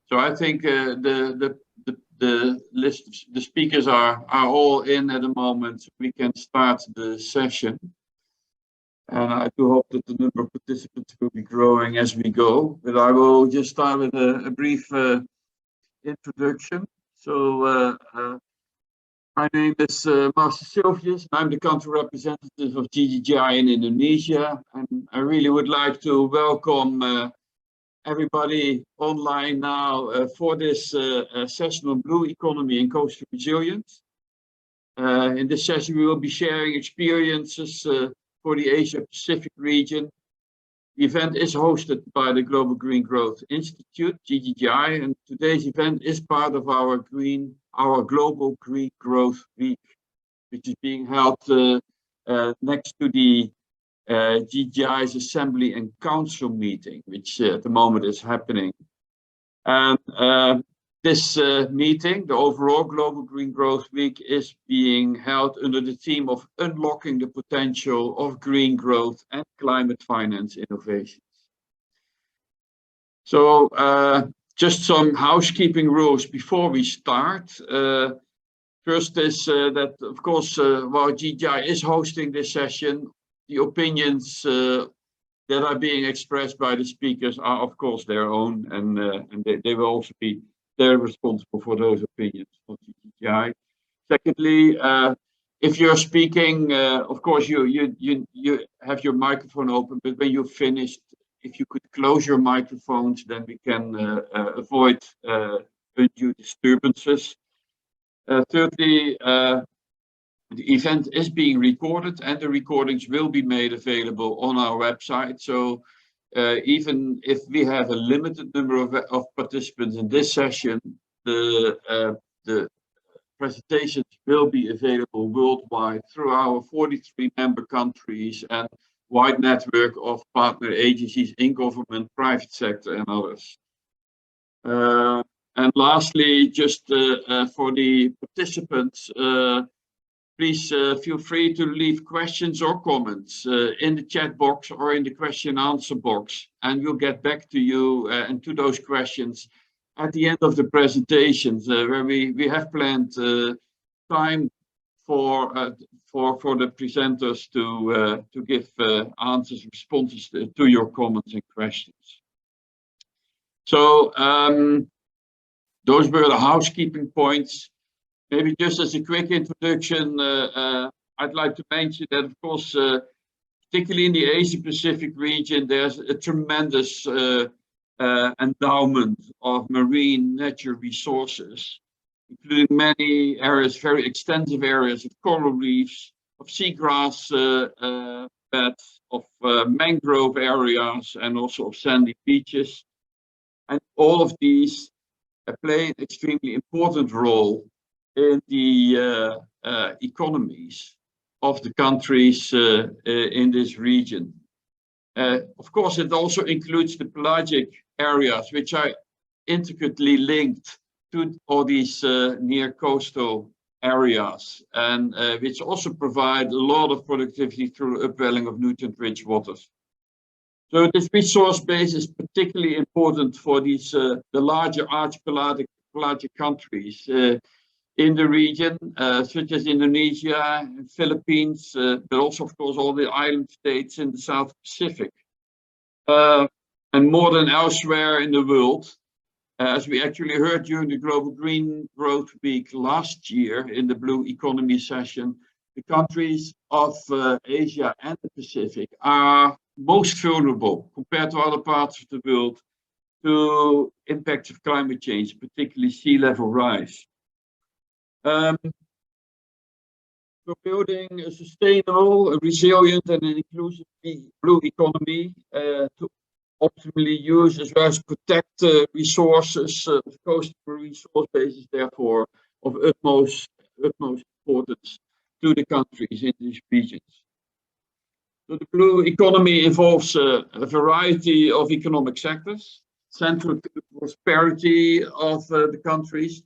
So I think the list of the speakers are all in at the moment. So we can start the session. And I do hope that the number of participants will be growing as we go. But I will just start with a brief introduction. So my name is Master Sylvius. I'm the country representative of GGGI in Indonesia. And I really would like to welcome everybody online now for this session on blue economy and coastal resilience. In this session, we will be sharing experiences for the Asia Pacific region. The event is hosted by the Global Green Growth Institute, GGGI, and today's event is part of our Global Green Growth Week, which is being held next to the GGI's Assembly and Council meeting, which at the moment is happening. And this meeting, the overall Global Green Growth Week, is being held under the theme of unlocking the potential of green growth and climate finance innovations. So just some housekeeping rules before we start. First is that, of course, while GGI is hosting this session, the opinions that are being expressed by the speakers are, of course, their own, and they will also be responsible for those opinions of GGI. Secondly, if you're speaking, of course, you have your microphone open, but when you're finished, if you could close your microphones, then we can avoid undue disturbances. Thirdly, the event is being recorded and the recordings will be made available on our website. So even if we have a limited number of participants in this session, the presentations will be available worldwide through our 43 member countries and wide network of partner agencies in government, private sector, and others. And lastly, just for the participants, please feel free to leave questions or comments in the chat box or in the question and answer box, and we'll get back to you and to those questions at the end of the presentations, where we have planned time for the presenters to give answers, responses to your comments and questions. So those were the housekeeping points. Maybe just as a quick introduction, I'd like to mention that, of course, particularly in the Asia Pacific region, there's a tremendous endowment of marine natural resources, including many areas, very extensive areas of coral reefs, of seagrass beds, of mangrove areas, and also of sandy beaches. And all of these play an extremely important role in the economies of the countries in this region. Of course, it also includes the pelagic areas, which are intricately linked to all these near coastal areas, and which also provide a lot of productivity through upwelling of nutrient-rich waters. So this resource base is particularly important for these the larger archipelagic countries in the region, such as Indonesia, Philippines, but also, of course, all the island states in the South Pacific. And more than elsewhere in the world, as we actually heard during the Global Green Growth Week last year in the Blue Economy session, the countries of Asia and the Pacific are most vulnerable compared to other parts of the world to impacts of climate change, particularly sea level rise. For building a sustainable, a resilient, and an inclusive blue economy to optimally use as well as protect resources of coastal resource bases, therefore of utmost importance to the countries in these regions. So the blue economy involves a variety of economic sectors central to the prosperity of the countries,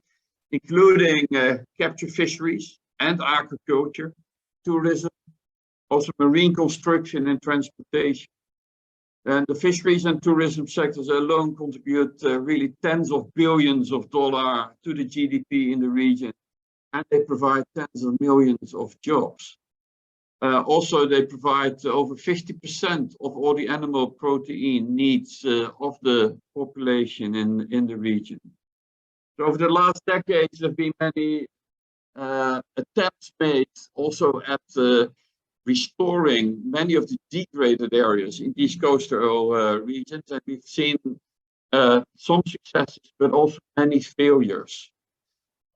including capture fisheries and agriculture, tourism, also marine construction and transportation. And the fisheries and tourism sectors alone contribute really tens of billions of dollars to the GDP in the region, and they provide tens of millions of jobs. Also, they provide over 50% of all the animal protein needs of the population in the region. So over the last decades, there have been many attempts made also at restoring many of the degraded areas in these coastal regions, and we've seen some successes, but also many failures.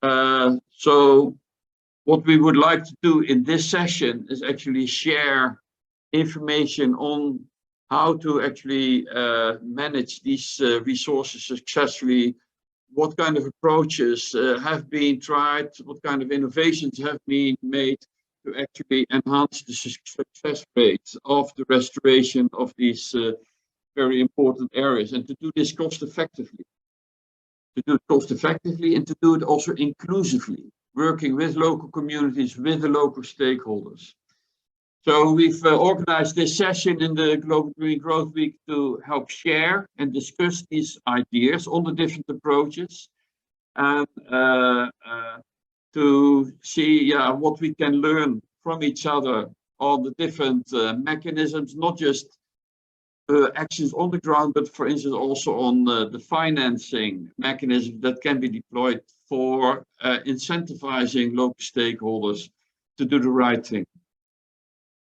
So what we would like to do in this session is actually share information on how to actually manage these resources successfully, what kind of approaches have been tried, what kind of innovations have been made to actually enhance the success rate of the restoration of these very important areas, and to do this cost effectively. To do it cost effectively and to do it also inclusively, working with local communities, with the local stakeholders. So we've organized this session in the Global Green Growth Week to help share and discuss these ideas on the different approaches, and to see what we can learn from each other on the different mechanisms, not just actions on the ground, but for instance also on the financing mechanism that can be deployed for incentivizing local stakeholders to do the right thing.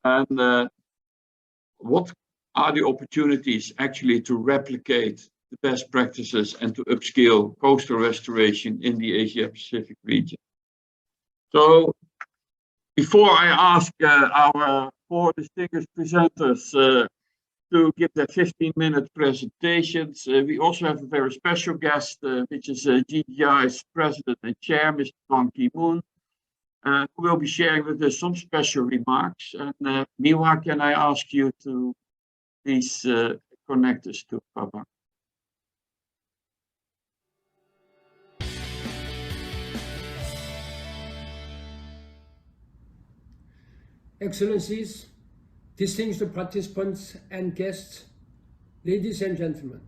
And what are the opportunities actually to replicate the best practices and to upscale coastal restoration in the Asia-Pacific region? So before I ask our four distinguished presenters to give their 15-minute presentations, we also have a very special guest, which is GGI's President and Chair, Mr. Ban Ki-moon, who will be sharing with us some special remarks. And Miwa, can I ask you to please connect us to Papa? Excellencies, distinguished participants and guests, ladies and gentlemen,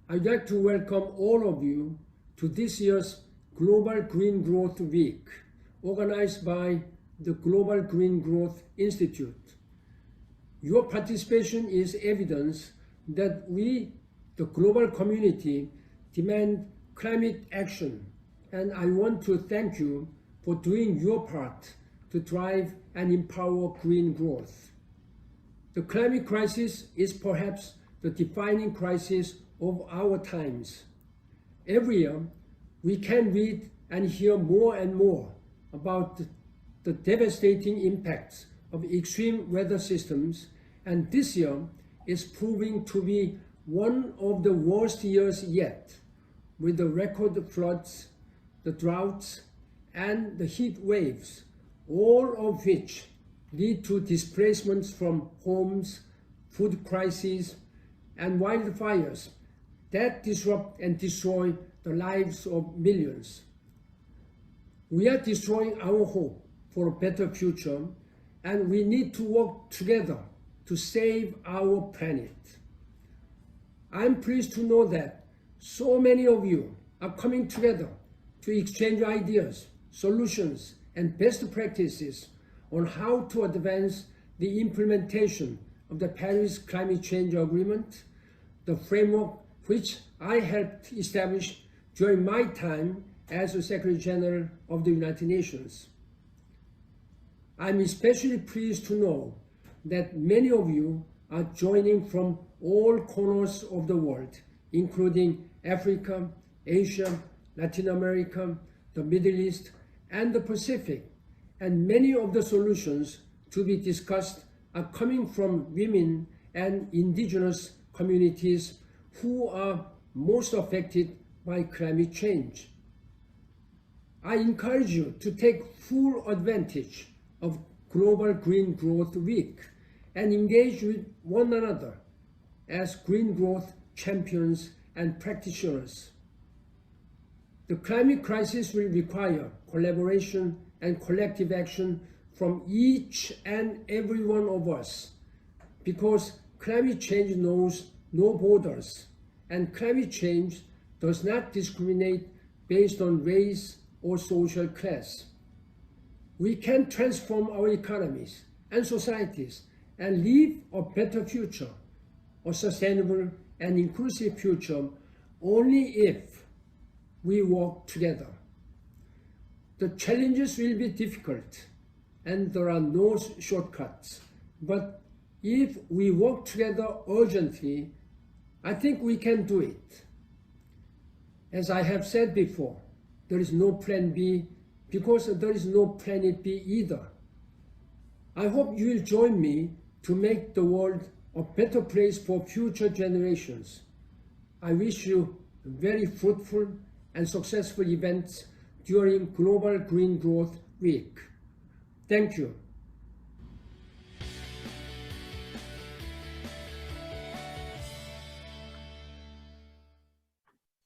I'd like to welcome all of you to this year's Global Green Growth Week, organized by the Global Green Growth Institute. Your participation is evidence that we, the global community, demand climate action, and I want to thank you for doing your part to drive and empower green growth. The climate crisis is perhaps the defining crisis of our times. Every year, we can read and hear more and more about the devastating impacts of extreme weather systems, and this year is proving to be one of the worst years yet, with the record floods, the droughts, and the heat waves, all of which lead to displacements from homes, food crises, and wildfires that disrupt and destroy the lives of millions. We are destroying our hope for a better future, and we need to work together to save our planet. I'm pleased to know that so many of you are coming together to exchange ideas, solutions, and best practices on how to advance the implementation of the Paris Climate Change Agreement, the framework which I helped establish during my time as the Secretary General of the United Nations. I'm especially pleased to know that many of you are joining from all corners of the world, including Africa, Asia, Latin America, the Middle East, and the Pacific, and many of the solutions to be discussed are coming from women and indigenous communities who are most affected by climate change. I encourage you to take full advantage of Global Green Growth Week and engage with one another as green growth champions and practitioners. The climate crisis will require collaboration and collective action from each and every one of us, because climate change knows no borders, and climate change does not discriminate based on race or social class. We can transform our economies and societies and leave a better future, a sustainable and inclusive future, only if we work together. The challenges will be difficult and there are no shortcuts, but if we work together urgently, I think we can do it. As I have said before, there is no plan B because there is no planet B either. I hope you will join me to make the world a better place for future generations. I wish you very fruitful and successful events during Global Green Growth Week. Thank you.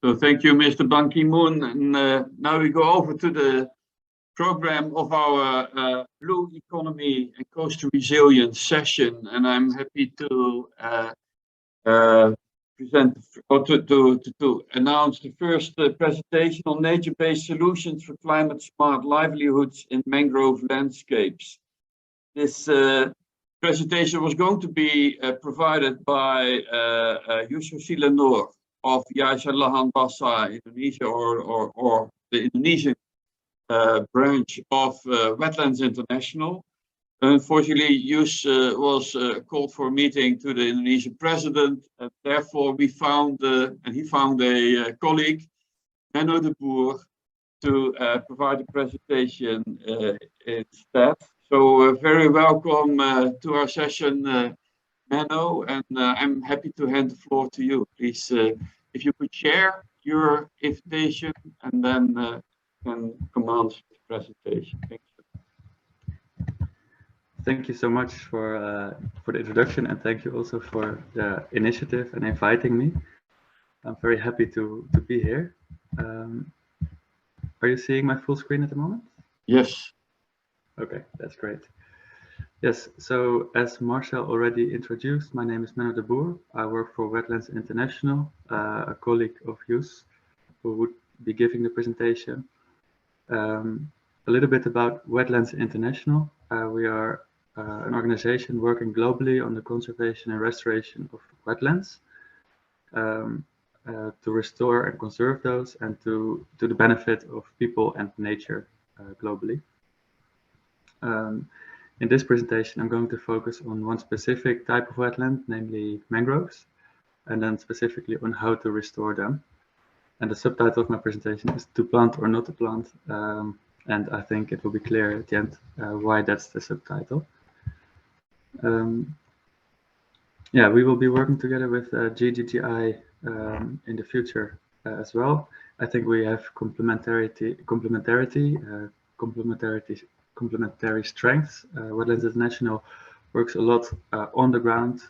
So thank you, Mr. Ban Ki-moon. And now we go over to the program of our Blue Economy and Coastal Resilience session. And I'm happy to present or to announce the first presentation on nature-based solutions for climate-smart livelihoods in mangrove landscapes. This presentation was going to be provided by Yusuf Silanur of Yayasan Lahan Basa, Indonesia, or the Indonesian branch of Wetlands International. Unfortunately, Yus was called for a meeting to the Indonesian president, and therefore we found, and he found a colleague, Menno de Boer, to provide the presentation instead. So very welcome to our session, Menno, and I'm happy to hand the floor to you. Please, if you could share your invitation and then can commence the presentation. Thank you. Thank you so much for the introduction, and thank you also for the initiative and inviting me. I'm very happy to be here. Are you seeing my full screen at the moment? Yes. Okay, that's great. Yes, so as Marcel already introduced, my name is Menno de Boer. I work for Wetlands International, a colleague of Yus, who would be giving the presentation. A little bit about Wetlands International. We are an organization working globally on the conservation and restoration of wetlands to restore and conserve those, and to the benefit of people and nature globally. In this presentation, I'm going to focus on one specific type of wetland, namely mangroves, and then specifically on how to restore them. And the subtitle of my presentation is "To Plant or Not to Plant," and I think it will be clear at the end why that's the subtitle. Yeah, we will be working together with GGGI in the future as well. I think we have complementary strengths. Wetlands International works a lot on the ground,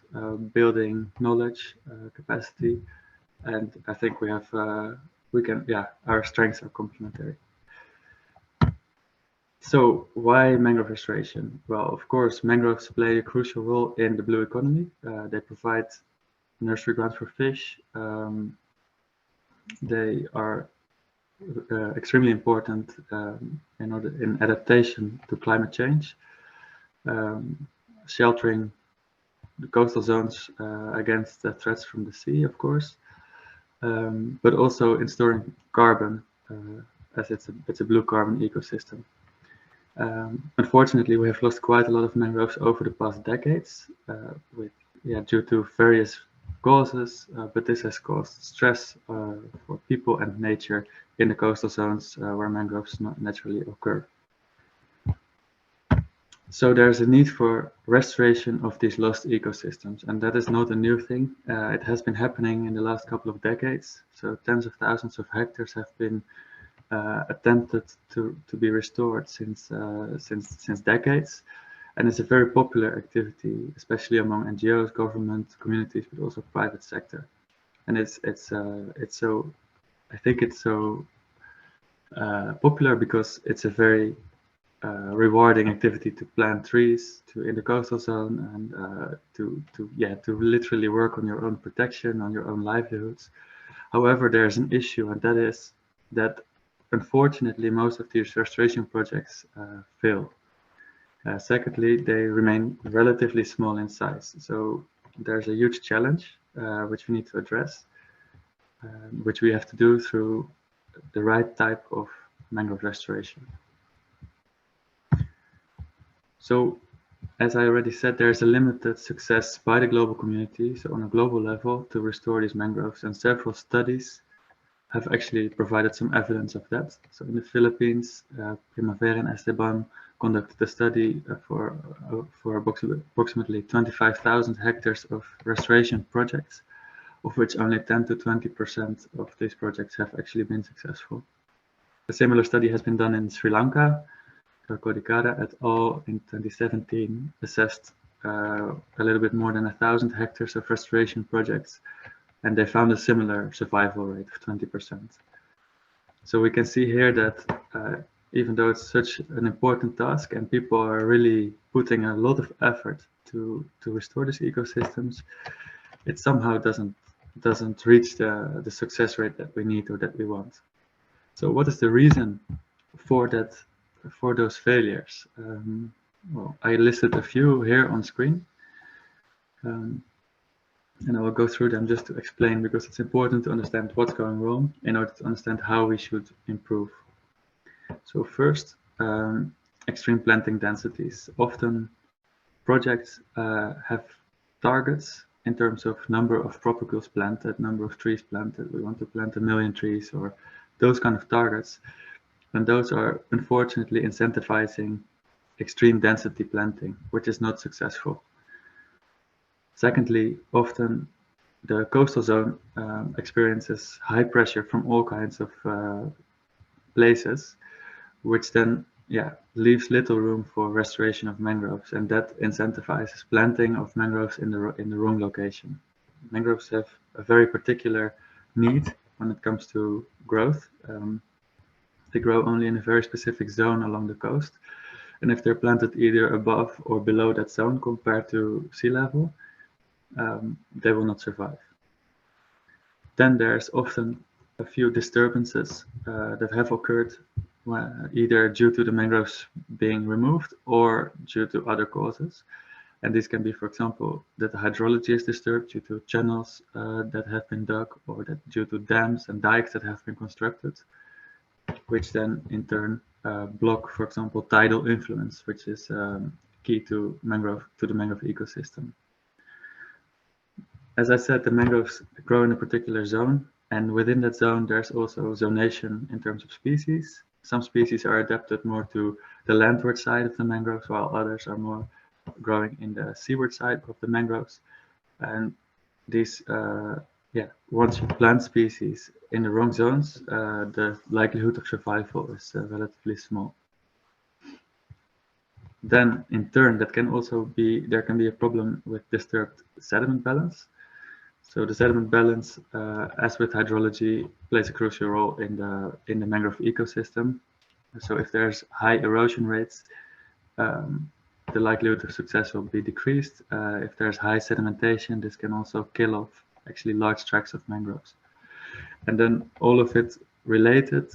building knowledge, capacity, and I think we have our strengths are complementary. So why mangrove restoration? Well, of course, mangroves play a crucial role in the blue economy. They provide nursery grounds for fish. They are extremely important in adaptation to climate change, sheltering the coastal zones against the threats from the sea, of course, but also in storing carbon, as it's a blue carbon ecosystem. Unfortunately, we have lost quite a lot of mangroves over the past decades, due to various causes, but this has caused stress for people and nature in the coastal zones where mangroves naturally occur. So there's a need for restoration of these lost ecosystems, and that is not a new thing. It has been happening in the last couple of decades. So tens of thousands of hectares have been attempted to be restored since decades, and it's a very popular activity, especially among NGOs, government, communities, but also private sector. And it's so, I think it's so popular because it's a very rewarding activity to plant trees in the coastal zone and to literally work on your own protection, on your own livelihoods. However, there's an issue, and that is that unfortunately most of these restoration projects fail. Secondly, they remain relatively small in size. So there's a huge challenge which we need to address, which we have to do through the right type of mangrove restoration. So, as I already said, there's a limited success by the global community, so on a global level, to restore these mangroves, and several studies have actually provided some evidence of that. So in the Philippines, Primavera and Esteban conducted a study for approximately 25,000 hectares of restoration projects, of which only 10 to 20% of these projects have actually been successful. A similar study has been done in Sri Lanka. Kodikara et al. In 2017 assessed a little bit more than 1,000 hectares of restoration projects, and they found a similar survival rate of 20%. So we can see here that even though it's such an important task and people are really putting a lot of effort to restore these ecosystems, it somehow doesn't reach the success rate that we need or that we want. So what is the reason for that? For those failures? Well, I listed a few here on screen, and I will go through them just to explain, because it's important to understand what's going wrong in order to understand how we should improve. So first, extreme planting densities. Often projects have targets in terms of number of propagules planted, number of trees planted. We want to plant 1 million trees, or those kind of targets. And those are unfortunately incentivizing extreme density planting, which is not successful. Secondly, often the coastal zone experiences high pressure from all kinds of places, which then leaves little room for restoration of mangroves, and that incentivizes planting of mangroves in the wrong location. Mangroves have a very particular need when it comes to growth. They grow only in a very specific zone along the coast, and if they're planted either above or below that zone compared to sea level, they will not survive. Then there's often a few disturbances that have occurred, either due to the mangroves being removed or due to other causes. And this can be, for example, that the hydrology is disturbed due to channels that have been dug, or that due to dams and dikes that have been constructed, which then in turn block, for example, tidal influence, which is key to the mangrove ecosystem. As I said, the mangroves grow in a particular zone, and within that zone there's also zonation in terms of species. Some species are adapted more to the landward side of the mangroves, while others are more growing in the seaward side of the mangroves. And these once you plant species in the wrong zones, the likelihood of survival is relatively small. Then in turn, there can be a problem with disturbed sediment balance. So the sediment balance, as with hydrology, plays a crucial role in the mangrove ecosystem. So if there's high erosion rates, the likelihood of success will be decreased. If there's high sedimentation, this can also kill off actually large tracts of mangroves. And then all of it related,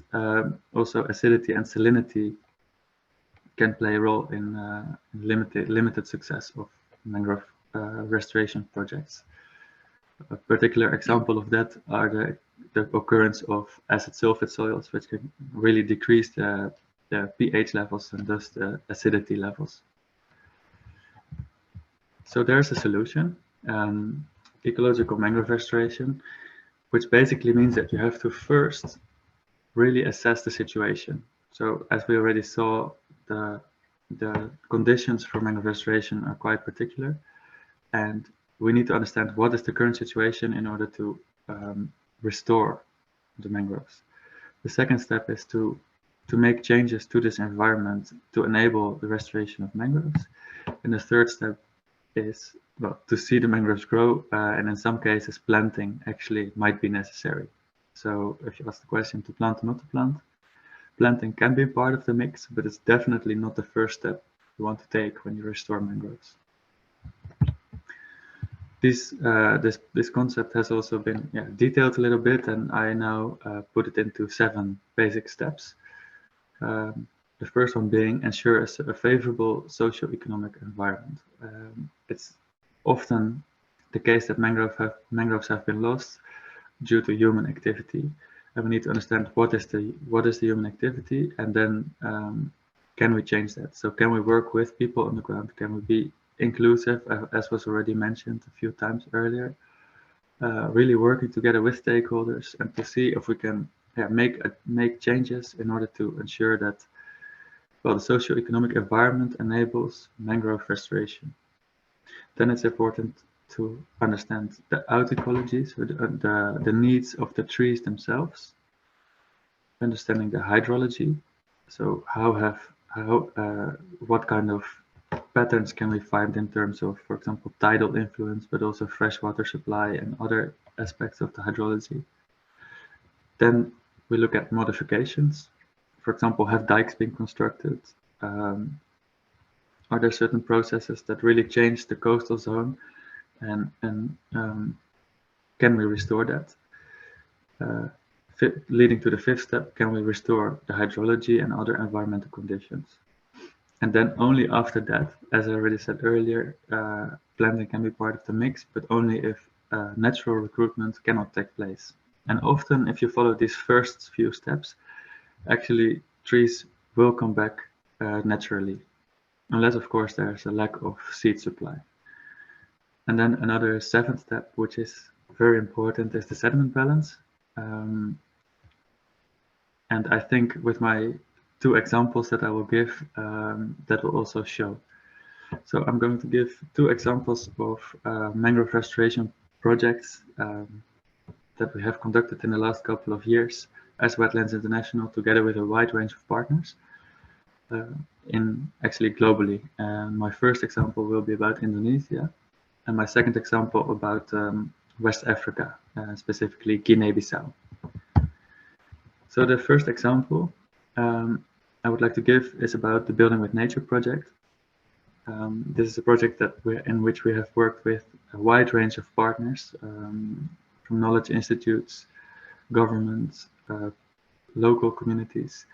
also acidity and salinity can play a role in limited success of mangrove restoration projects. A particular example of that are the occurrence of acid sulfate soils, which can really decrease the pH levels and thus the acidity levels. So there's a solution, ecological mangrove restoration, which basically means that you have to first really assess the situation. So as we already saw, the conditions for mangrove restoration are quite particular, and we need to understand what is the current situation in order to restore the mangroves. The second step is to make changes to this environment to enable the restoration of mangroves. And the third step is, well, to see the mangroves grow, and in some cases planting actually might be necessary. So if you ask the question to plant or not to plant, Planting can be part of the mix, but it's definitely not the first step you want to take when you restore mangroves. This concept has also been detailed a little bit, and I now put it into 7 basic steps. The first one being ensure a favorable socio-economic environment. It's often the case that mangroves have been lost due to human activity, and we need to understand what is the human activity, and then can we change that? So can we work with people on the ground? Can we be inclusive, as was already mentioned a few times earlier? Really working together with stakeholders and to see if we can make changes in order to ensure that, well, the socio-economic environment enables mangrove restoration. Then it's important to understand the out ecology, so the needs of the trees themselves, understanding the hydrology, so what kind of patterns can we find in terms of, for example, tidal influence, but also freshwater supply and other aspects of the hydrology. Then we look at modifications. For example, have dikes been constructed? Are there certain processes that really change the coastal zone, and can we restore that? Leading to the 5th step, can we restore the hydrology and other environmental conditions? And then only after that, as I already said earlier, planting can be part of the mix, but only if natural recruitment cannot take place. And often, if you follow these first few steps, actually trees will come back naturally, unless of course there's a lack of seed supply. And then another 7th step, which is very important, is the sediment balance. And I think with my 2 examples that I will give, that will also show. So I'm going to give 2 examples of mangrove restoration projects that we have conducted in the last couple of years as Wetlands International, together with a wide range of partners, actually globally. My first example will be about Indonesia, and my second example about West Africa, specifically Guinea-Bissau. So the first example I would like to give is about the Building with Nature project. This is a project in which we have worked with a wide range of partners, from knowledge institutes, governments, local communities,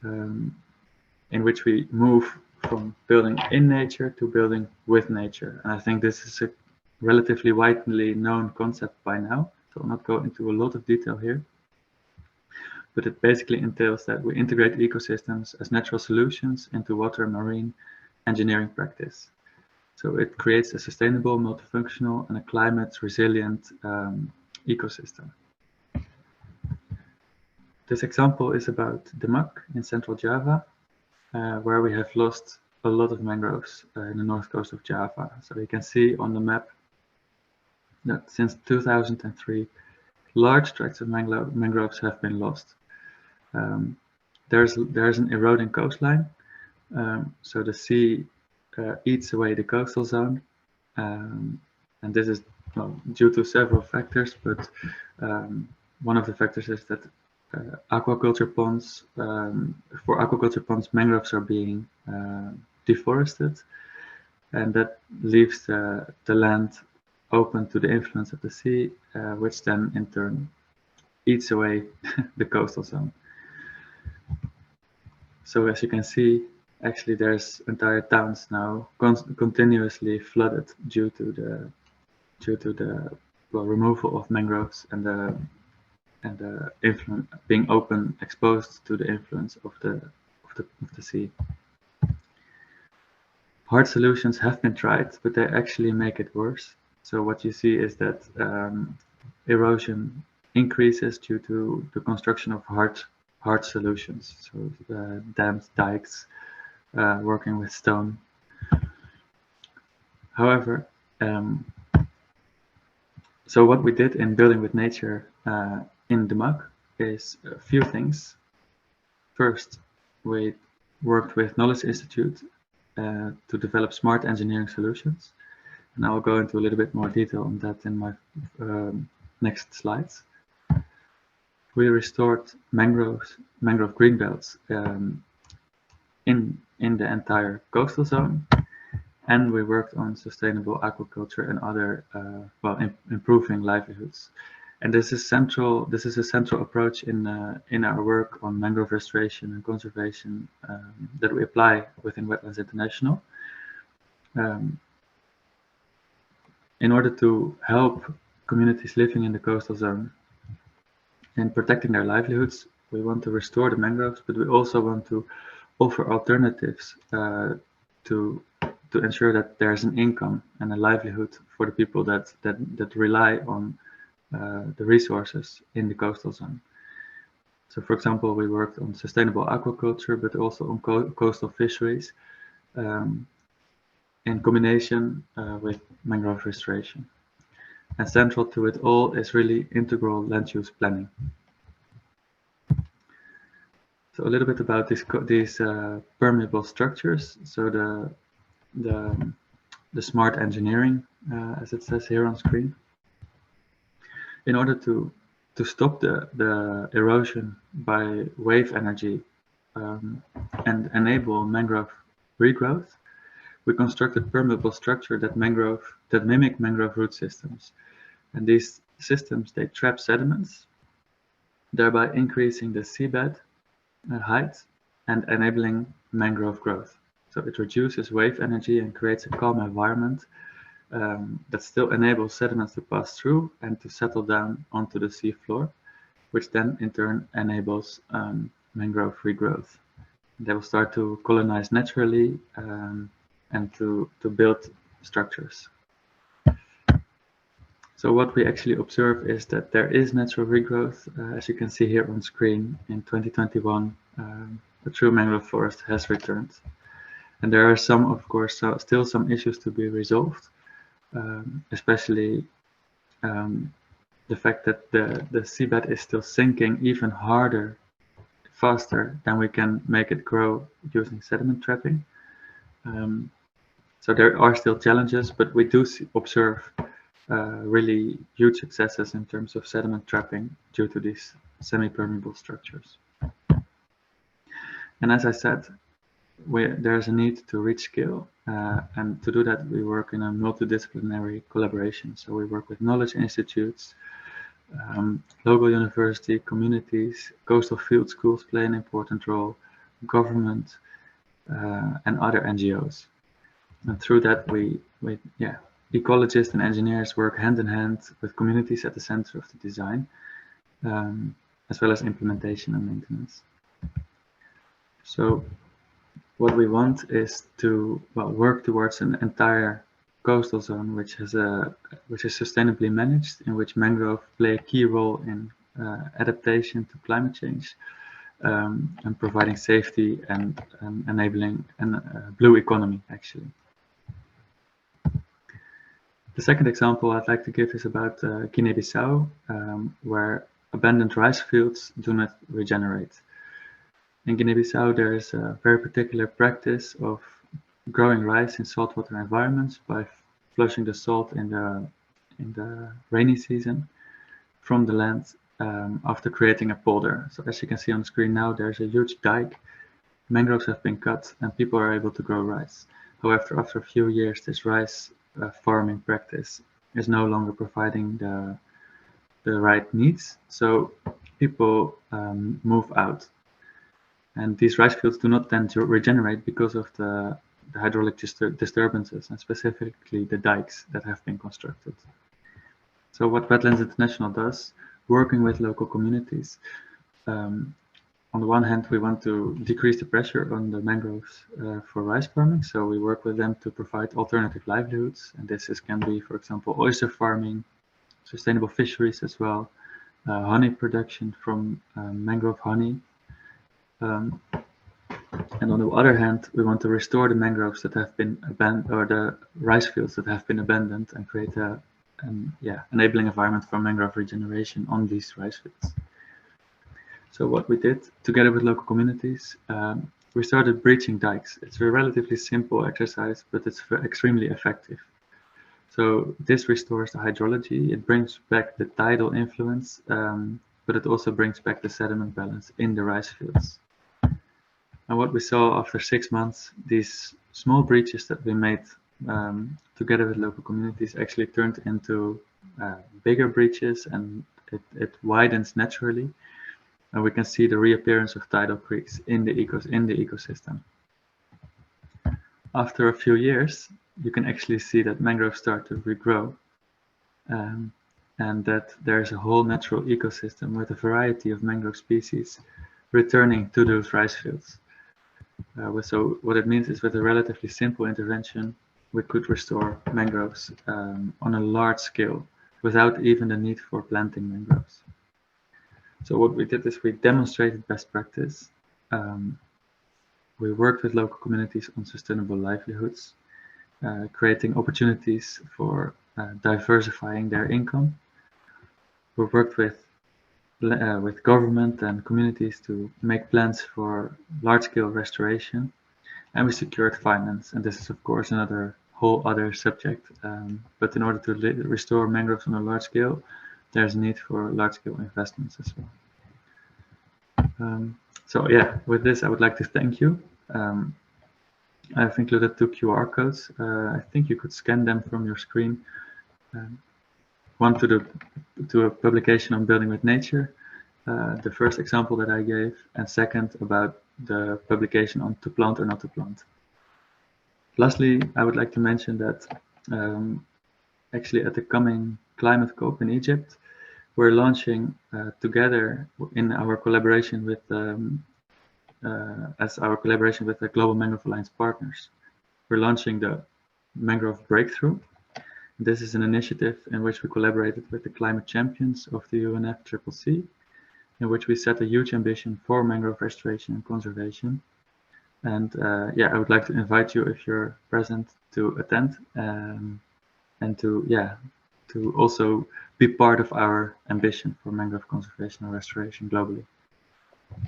in which we move from building in nature to building with nature. And I think this is a relatively widely known concept by now, so I'll not go into a lot of detail here. But it basically entails that we integrate ecosystems as natural solutions into water and marine engineering practice. So it creates a sustainable, multifunctional, and a climate resilient ecosystem. This example is about Demak in Central Java, where we have lost a lot of mangroves in the north coast of Java. So you can see on the map that since 2003, large tracts of mangroves have been lost. There's an eroding coastline, so the sea eats away the coastal zone, and this is due to several factors, but one of the factors is that aquaculture ponds, for aquaculture ponds, mangroves are being deforested, and that leaves the land open to the influence of the sea, which then in turn eats away the coastal zone. So as you can see, actually there's entire towns now continuously flooded due to the removal of mangroves and the influence being exposed to the influence of the sea. Hard solutions have been tried, but they actually make it worse. So what you see is that erosion increases due to the construction of hard solutions, so dams, dikes, working with stone. However, so what we did in Building with Nature in Demak is a few things. First, we worked with Knowledge Institute to develop smart engineering solutions, and I will go into a little bit more detail on that in my next slides. we restored mangrove greenbelts in the entire coastal zone, and we worked on sustainable aquaculture and other improving livelihoods. And this is a central approach in our work on mangrove restoration and conservation that we apply within Wetlands International. In order to help communities living in the coastal zone in protecting their livelihoods, we want to restore the mangroves, but we also want to offer alternatives to ensure that there's an income and a livelihood for the people that rely on the resources in the coastal zone. So, for example, we worked on sustainable aquaculture, but also on coastal fisheries in combination with mangrove restoration. And central to it all is really integral land use planning. So a little bit about these permeable structures. So the smart engineering, as it says here on screen. In order to stop the erosion by wave energy and enable mangrove regrowth, we constructed permeable structure that mimic mangrove root systems. And these systems, they trap sediments, thereby increasing the seabed height and enabling mangrove growth. So it reduces wave energy and creates a calm environment that still enables sediments to pass through and to settle down onto the sea floor, which then in turn enables mangrove regrowth. They will start to colonize naturally and to build structures. So what we actually observe is that there is natural regrowth. As you can see here on screen, in 2021, the true mangrove forest has returned. And there are some, of course, still some issues to be resolved, especially the fact that the seabed is still sinking even harder, faster than we can make it grow using sediment trapping. So there are still challenges, but we do observe really huge successes in terms of sediment trapping due to these semi-permeable structures. And as I said, there's a need to reach scale, and to do that we work in a multidisciplinary collaboration. So we work with knowledge institutes, local university, communities, coastal field schools play an important role, government, and other NGOs. And through that ecologists and engineers work hand in hand with communities at the center of the design, as well as implementation and maintenance. So what we want is to work towards an entire coastal zone which is sustainably managed, in which mangrove play a key role in adaptation to climate change, and providing safety and enabling a blue economy, actually. The second example I'd like to give is about Guinea-Bissau, where abandoned rice fields do not regenerate. In Guinea-Bissau, there is a very particular practice of growing rice in saltwater environments by flushing the salt in the rainy season from the land after creating a polder. So as you can see on the screen now, there's a huge dike. Mangroves have been cut and people are able to grow rice. However, after a few years, this rice farming practice is no longer providing the right needs. So people move out. And these rice fields do not tend to regenerate because of the hydraulic disturbances, and specifically the dikes that have been constructed. So what Wetlands International does, working with local communities, on the one hand, we want to decrease the pressure on the mangroves for rice farming. So we work with them to provide alternative livelihoods. And this can be, for example, oyster farming, sustainable fisheries as well, honey production from mangrove honey. And on the other hand, we want to restore the mangroves that have been abandoned, or the rice fields that have been abandoned, and create an enabling environment for mangrove regeneration on these rice fields. So what we did together with local communities, we started breaching dikes. It's a relatively simple exercise, but it's extremely effective. So this restores the hydrology. It brings back the tidal influence but it also brings back the sediment balance in the rice fields. And what we saw after 6 months, these small breaches that we made together with local communities actually turned into bigger breaches, and it widens naturally. And we can see the reappearance of tidal creeks in the ecosystem. After a few years, you can actually see that mangroves start to regrow, and that there's a whole natural ecosystem with a variety of mangrove species returning to those rice fields. So what it means is, with a relatively simple intervention, we could restore mangroves on a large scale without even the need for planting mangroves. So what we did is we demonstrated best practice. We worked with local communities on sustainable livelihoods, creating opportunities for diversifying their income. We worked with government and communities to make plans for large-scale restoration, and we secured finance. And this is, of course, another whole other subject. But in order to restore mangroves on a large scale, there's a need for large-scale investments as well. So yeah, with this, I would like to thank you. I've included 2 QR codes. I think you could scan them from your screen. One to a publication on building with nature, the first example that I gave, and second about the publication on to plant or not to plant. Lastly, I would like to mention that actually at the coming climate COP in Egypt, we're launching together in our collaboration with the Global Mangrove Alliance partners. We're launching the Mangrove Breakthrough. This is an initiative in which we collaborated with the climate champions of the UNFCCC, in which we set a huge ambition for mangrove restoration and conservation. And yeah, I would like to invite you, if you're present, to attend and to also be part of our ambition for mangrove conservation and restoration globally.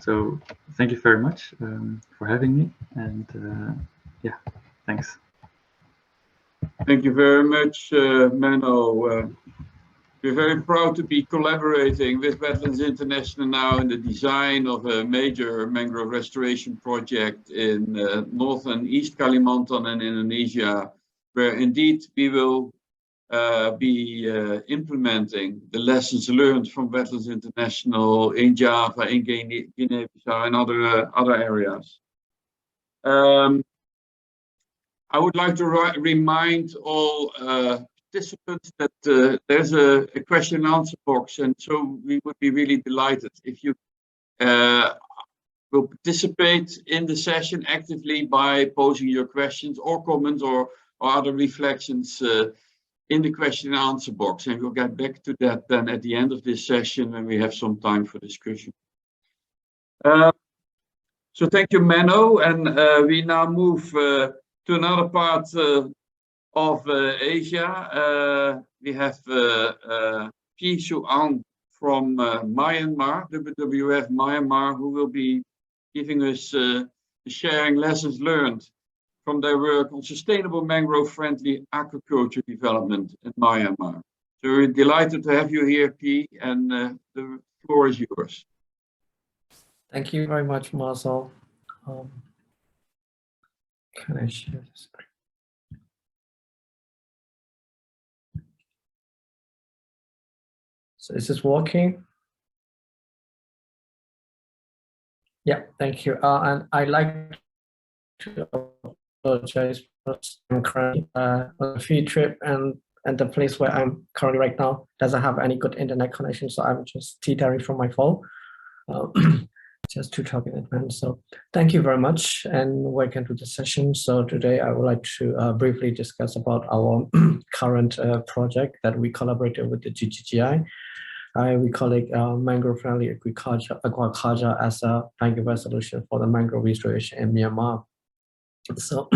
So thank you very much for having me, and yeah, thanks. Thank you very much, Menno. We're very proud to be collaborating with Wetlands International now in the design of a major mangrove restoration project in North and East Kalimantan and Indonesia, where indeed we will be implementing the lessons learned from Wetlands International in Java, in Guinea-Bissau, and other areas. I would like to remind all participants that there's a question and answer box, and so we would be really delighted if you will participate in the session actively by posing your questions or comments or other reflections in the question and answer box, and we'll get back to that then at the end of this session when we have some time for discussion. So thank you, Menno, and we now move to another part of Asia. We have Phi Shu-an from Myanmar, WWF Myanmar, who will be giving us sharing lessons learned from their work on sustainable mangrove-friendly aquaculture development in Myanmar. So we're delighted to have you here, Phi, and the floor is yours. Thank you very much, Marcel. Can I share the screen? So is this working? Yeah, thank you. And I'd like to apologize for I'm currently on a field trip, and the place where I'm currently right now doesn't have any good internet connection, so I'm just teetering from my phone. Just to talk in advance. So thank you very much and welcome to the session. So today I would like to briefly discuss about our current project that we collaborated with the GGGI. We call it mangrove friendly aquaculture as a mangrove solution for the mangrove restoration in Myanmar. So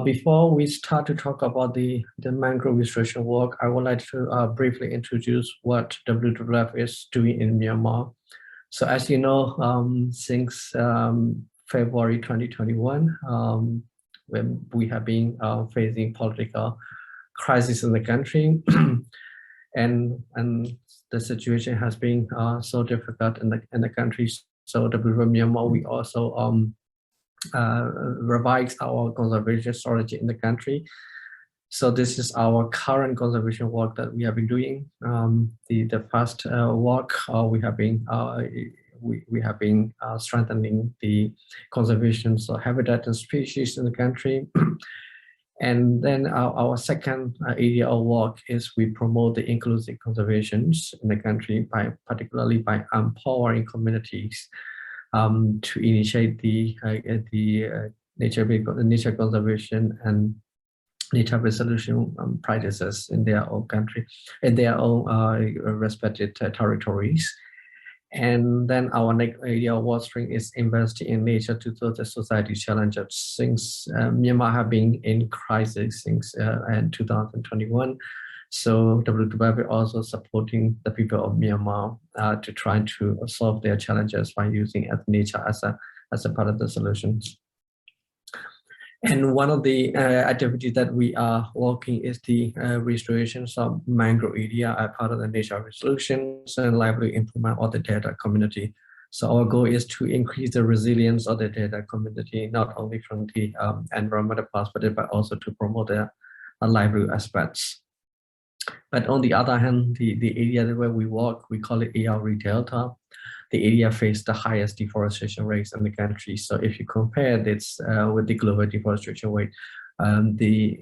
before we start to talk about the mangrove restoration work, I would like to briefly introduce what WWF is doing in Myanmar. So as you know, since February 2021, when we have been facing political crisis in the country, and the situation has been so difficult in the country. So the Myanmar, we also revise our conservation strategy in the country. So this is our current conservation work that we have been doing. The first work we have been strengthening the conservation of habitat and species in the country. And then our second area of work is we promote the inclusive conservations in the country particularly by empowering communities to initiate the nature conservation and nature resolution practices in their own country, in their own respected territories. And then our next area of work stream is investing in nature to solve the society challenges. Since Myanmar have been in crisis since 2021, so WWF is also supporting the people of Myanmar to try to solve their challenges by using nature as a part of the solutions. And one of the activities that we are working is the restoration of mangrove area as part of the nature resolutions and lively improvement of the data community. So our goal is to increase the resilience of the data community, not only from the environmental perspective, but also to promote the lively aspects. But on the other hand, the area where we work, we call it ARE Delta. The area faced the highest deforestation rates in the country. So if you compare this with the global deforestation rate, the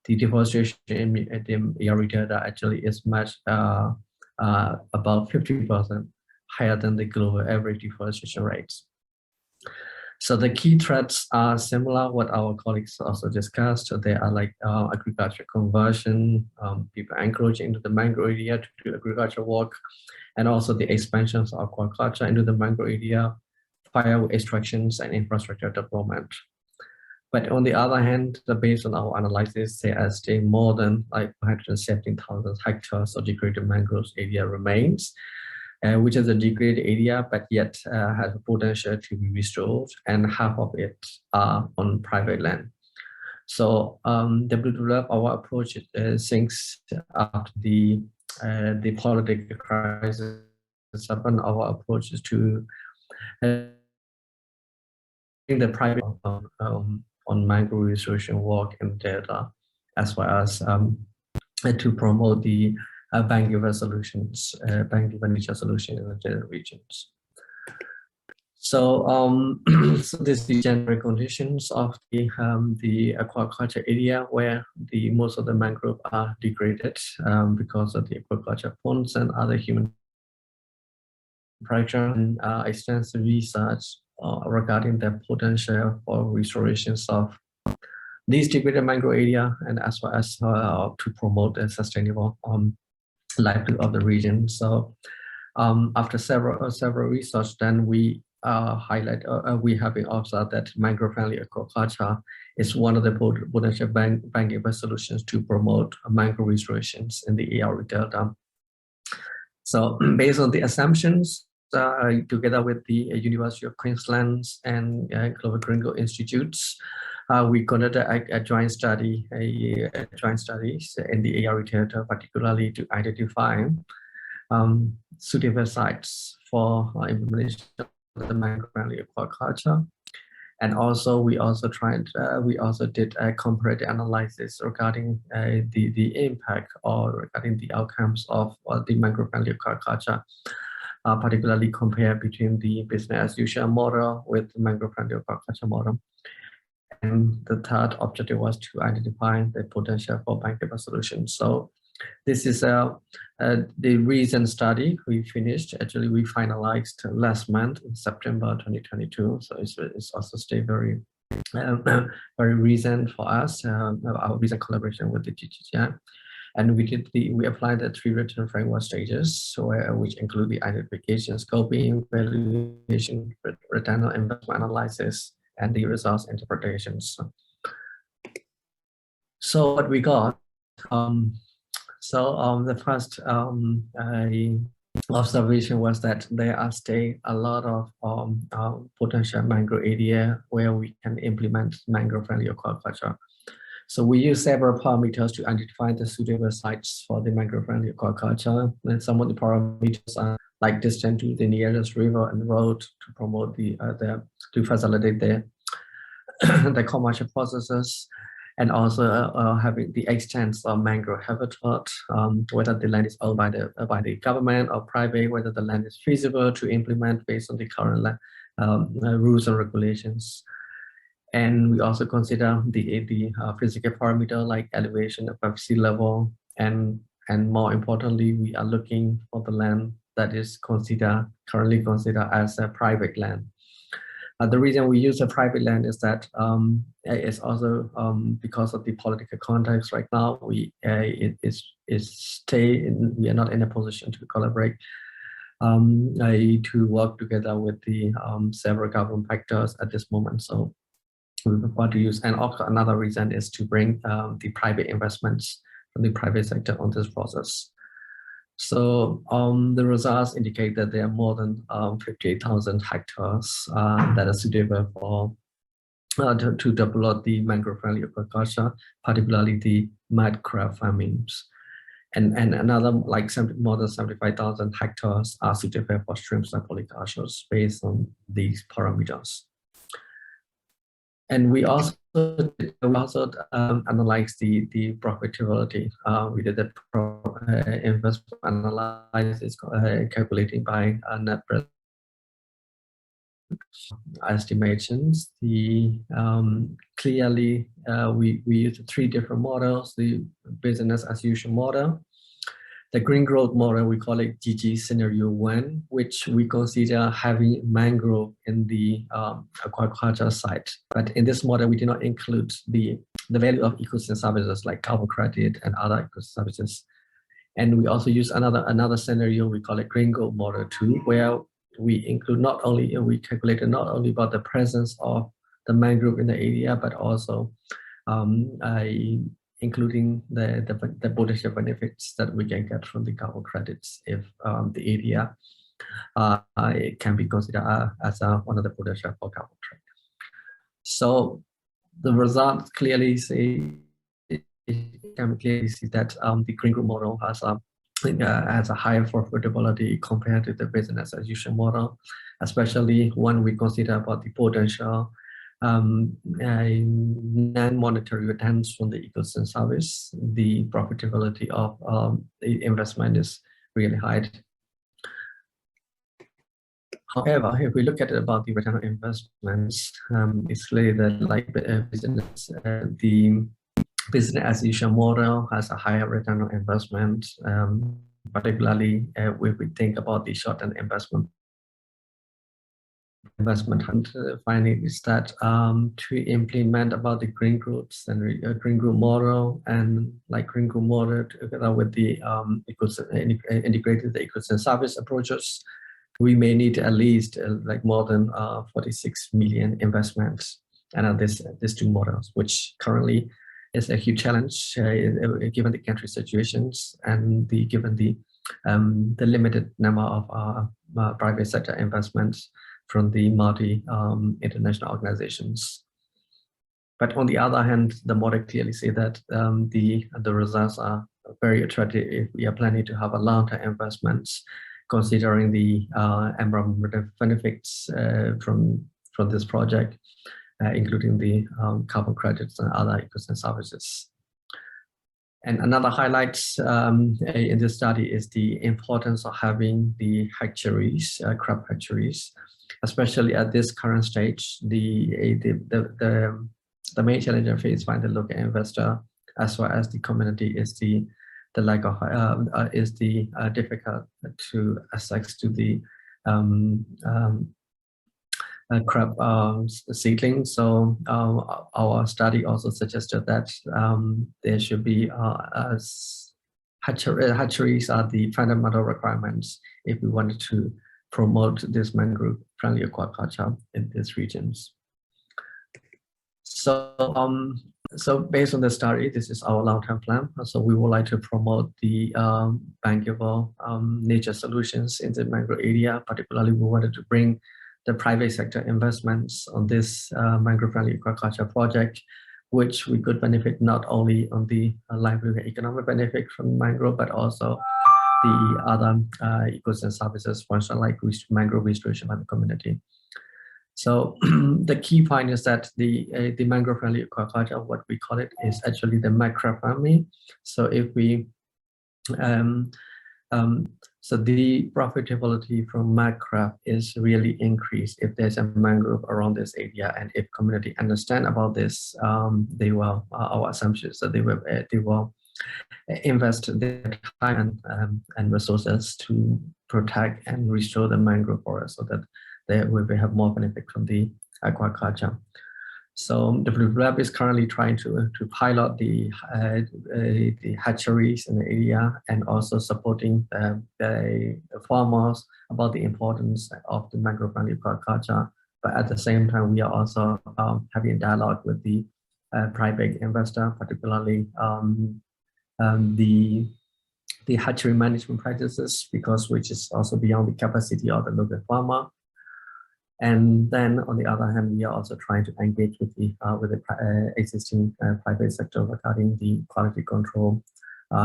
deforestation in the ARE Delta actually is much about 50% higher than the global average deforestation rates. So the key threats are similar what our colleagues also discussed. They are like agriculture conversion, people encroaching into the mangrove area to do agriculture work, and also the expansions of aquaculture into the mangrove area, firewood extractions, and infrastructure development. But on the other hand, based on our analysis, there are still more than like 117,000 hectares of degraded mangroves area remains, which is a degraded area, but yet has a potential to be restored, and half of it are on private land. So WWF, our approach since after the political crisis happened, our approach is to bring the private on mangrove restoration work in data, as well as to promote the bank-given solutions, bank-given nature solution in the general regions. So, so this is the general conditions of the aquaculture area where most of the mangrove are degraded because of the aquaculture ponds and other human pressure, and extensive research regarding the potential for restorations of these degraded mangrove area, and as well as to promote a sustainable livelihood of the region. So after several research, then we we have observed that mangrove-friendly aquaculture is one of the potential bankable solutions to promote mangrove restorations in the ARE Delta. So based on the assumptions, together with the University of Queensland and Global Green Growth Institutes, we conducted a joint studies in the ARE Delta, particularly to identify suitable sites for implementation of the mangrove-friendly aquaculture. And also, we also did a comparative analysis regarding the impact or regarding the outcomes of the mangrove-friendly aquaculture, particularly compared between the business as usual model with the mangrove-friendly aquaculture model. And the third objective was to identify the potential for bankable solutions. So this is the recent study we finished. Actually, we finalized last month in September 2022. So it's also still very recent for us. Our recent collaboration with the GGGI, and we applied the 3 written framework stages, so which include the identification, scoping, evaluation, return on investment analysis, and the results interpretations. So what we got. The first observation was that there are still a lot of potential mangrove area where we can implement mangrove-friendly aquaculture. So we use several parameters to identify the suitable sites for the mangrove-friendly aquaculture. And some of the parameters are like distance to the nearest river and road to promote to facilitate the commercial processes, and also having the extent of mangrove habitat, whether the land is owned by the government or private, whether the land is feasible to implement based on the current rules and regulations. And we also consider the physical parameter like elevation above sea level, and more importantly, we are looking for the land that is currently considered as a private land. The reason we use a private land is that it's also because of the political context right now. We are not in a position to collaborate, to work together with the several government actors at this moment. So we want to use, and also another reason is to bring the private investments from the private sector on this process. So the results indicate that there are more than 58,000 hectares that are suitable for to develop the mangrove-friendly aquaculture, particularly the mud crab farmings. And another like more than 75,000 hectares are suitable for shrimps and polycultures based on these parameters. And we also analyzed the profitability. We did the investment analysis calculating by net present estimations. Clearly we used 3 different models: the business as usual model, the green growth model, we call it GG scenario 1, which we consider having mangrove in the aquaculture site. But in this model, we do not include the value of ecosystem services like carbon credit and other ecosystem services. And we also use another scenario, we call it green growth model 2, where we include we calculated not only about the presence of the mangrove in the area, but also including the potential benefits that we can get from the carbon credits if the area it can be considered as one of the potential for carbon trade. So the results clearly say that the green group model has a higher profitability compared to the business as usual model, especially when we consider about the potential non-monetary returns from the ecosystem service. The profitability of the investment is really high. However, if we look at it about the return on investments, it's clear that like the business as usual model has a higher return on investment, particularly if we think about the short-term investment finding is that to implement about the green groups and green group model, and like green group model together with the integrated the ecosystem service approaches, we may need at least like more than 46 million investments and these 2 models, which currently is a huge challenge given the country situations and given the limited number of private sector investments from the multi-international organizations. But on the other hand, the model clearly say that the results are very attractive if we are planning to have a long-term investments, considering the environmental benefits from this project, including the carbon credits and other ecosystem services. And another highlight in this study is the importance of having the hatcheries, crab hatcheries, especially at this current stage. The main challenge I face by the local investor as well as the community is the lack of difficult to access to the crab seedlings. So our study also suggested that there should be hatcheries are the fundamental requirements if we wanted to promote this mangrove-friendly aquaculture in these regions. So based on the study, this is our long-term plan. So we would like to promote the bankable nature solutions in the mangrove area. Particularly, we wanted to bring the private sector investments on this mangrove-friendly aquaculture project which we could benefit not only on the livelihood and economic benefit from mangrove, but also the other ecosystem services, for instance, like mangrove restoration by the community. So the key point is that the mangrove-friendly aquaculture, what we call it, is actually the macro family. So if we so the profitability from macro is really increased if there's a mangrove around this area, and if community understand about this, they will our assumption is that they will invest their time and resources to protect and restore the mangrove forest, so that they will have more benefit from the aquaculture. So the Blue Lab is currently trying to pilot the hatcheries in the area, and also supporting the farmers about the importance of the mangrove-friendly aquaculture. But at the same time, we are also having a dialogue with the private investor, particularly the hatchery management practices, because which is also beyond the capacity of the local farmer. And then on the other hand, we are also trying to engage with the existing private sector regarding the quality control,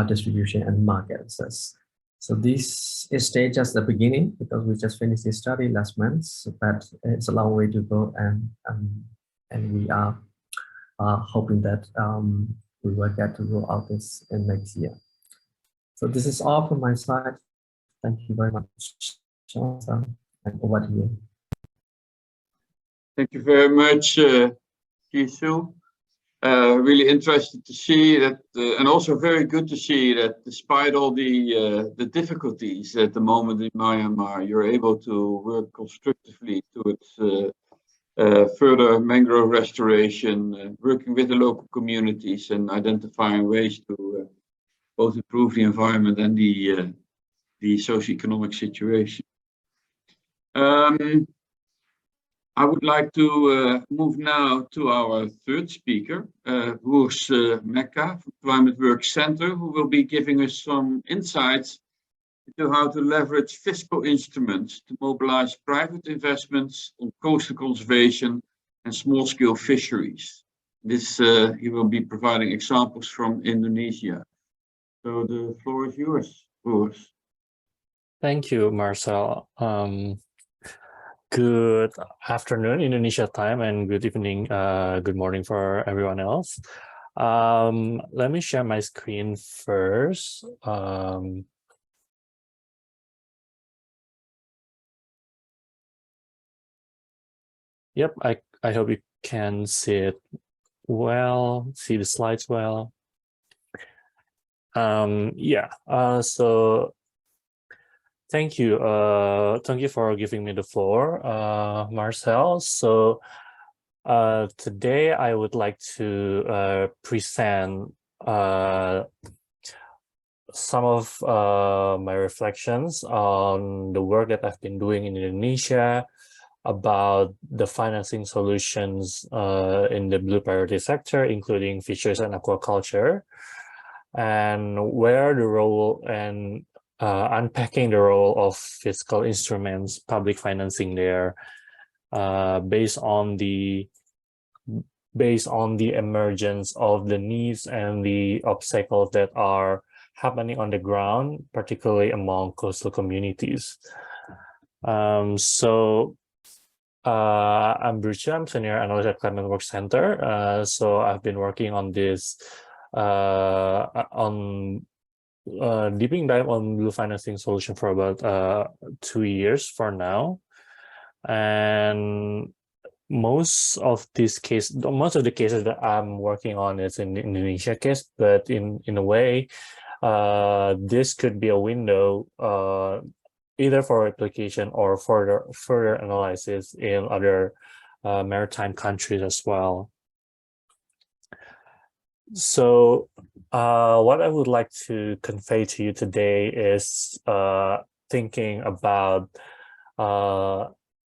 distribution, and market access. So this is still just the beginning, because we just finished this study last month, but it's a long way to go, and we are hoping that we will get to roll out this in next year. So this is all from my side. Thank you very much, Jonathan, and over to you. Thank you very much, Jisoo. Really interested to see that, and also very good to see that despite all the difficulties at the moment in Myanmar, you're able to work constructively towards further mangrove restoration, working with the local communities and identifying ways to both improve the environment and the socio-economic situation. I would like to move now to our third speaker, Roos Mecca from Climate Work Center, who will be giving us some insights into how to leverage fiscal instruments to mobilize private investments on coastal conservation and small-scale fisheries. This he will be providing examples from Indonesia. So the floor is yours, Roos. Thank you, Marcel. Good afternoon, Indonesia time, and good evening, good morning for everyone else. Let me share my screen first. Yep, I hope you can see it well, see the slides well. So thank you for giving me the floor, Marcel. So today I would like to present some of my reflections on the work that I've been doing in Indonesia about the financing solutions in the blue priority sector, including fisheries and aquaculture, and where the role and unpacking the role of fiscal instruments, public financing there, based on the emergence of the needs and the obstacles that are happening on the ground, particularly among coastal communities. I'm Bruce, I'm Senior Analyst at Climate Work Center. So I've been working on this, deeping dive on blue financing solution for about 2 years for now. And most of the cases that I'm working on is in the Indonesia case, but in a way, this could be a window either for application or further analysis in other maritime countries as well. So what I would like to convey to you today is thinking about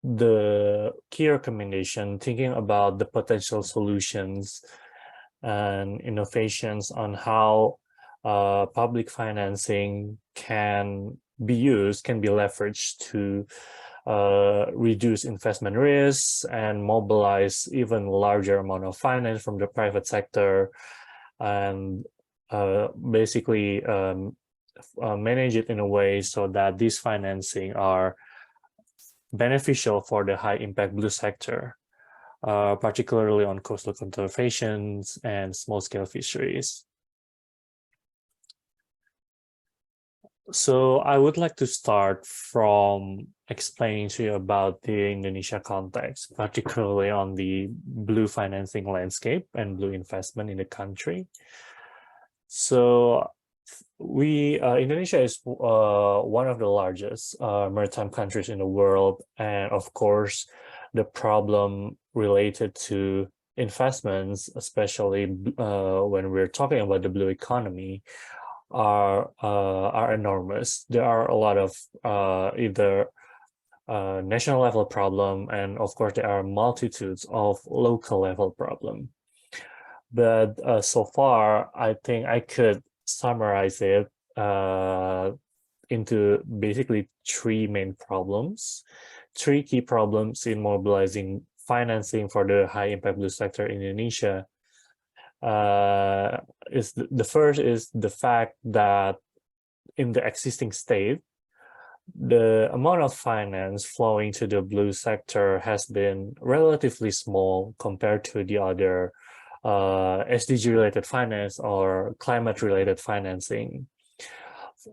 the key recommendation, thinking about the potential solutions and innovations on how public financing can be leveraged to reduce investment risks and mobilize even larger amount of finance from the private sector, and basically manage it in a way so that these financing are beneficial for the high impact blue sector, particularly on coastal conservations and small scale fisheries. So I would like to start from explaining to you about the Indonesia context, particularly on the blue financing landscape and blue investment in the country. So Indonesia is one of the largest maritime countries in the world, and of course, the problem related to investments, especially when we're talking about the blue economy, are enormous. There are a lot of either national level problem, and of course there are multitudes of local level problem. But so far, I think I could summarize it into basically three main problems, three key problems in mobilizing financing for the high impact blue sector in Indonesia. The first is the fact that in the existing state, the amount of finance flowing to the blue sector has been relatively small compared to the other SDG related finance or climate related financing.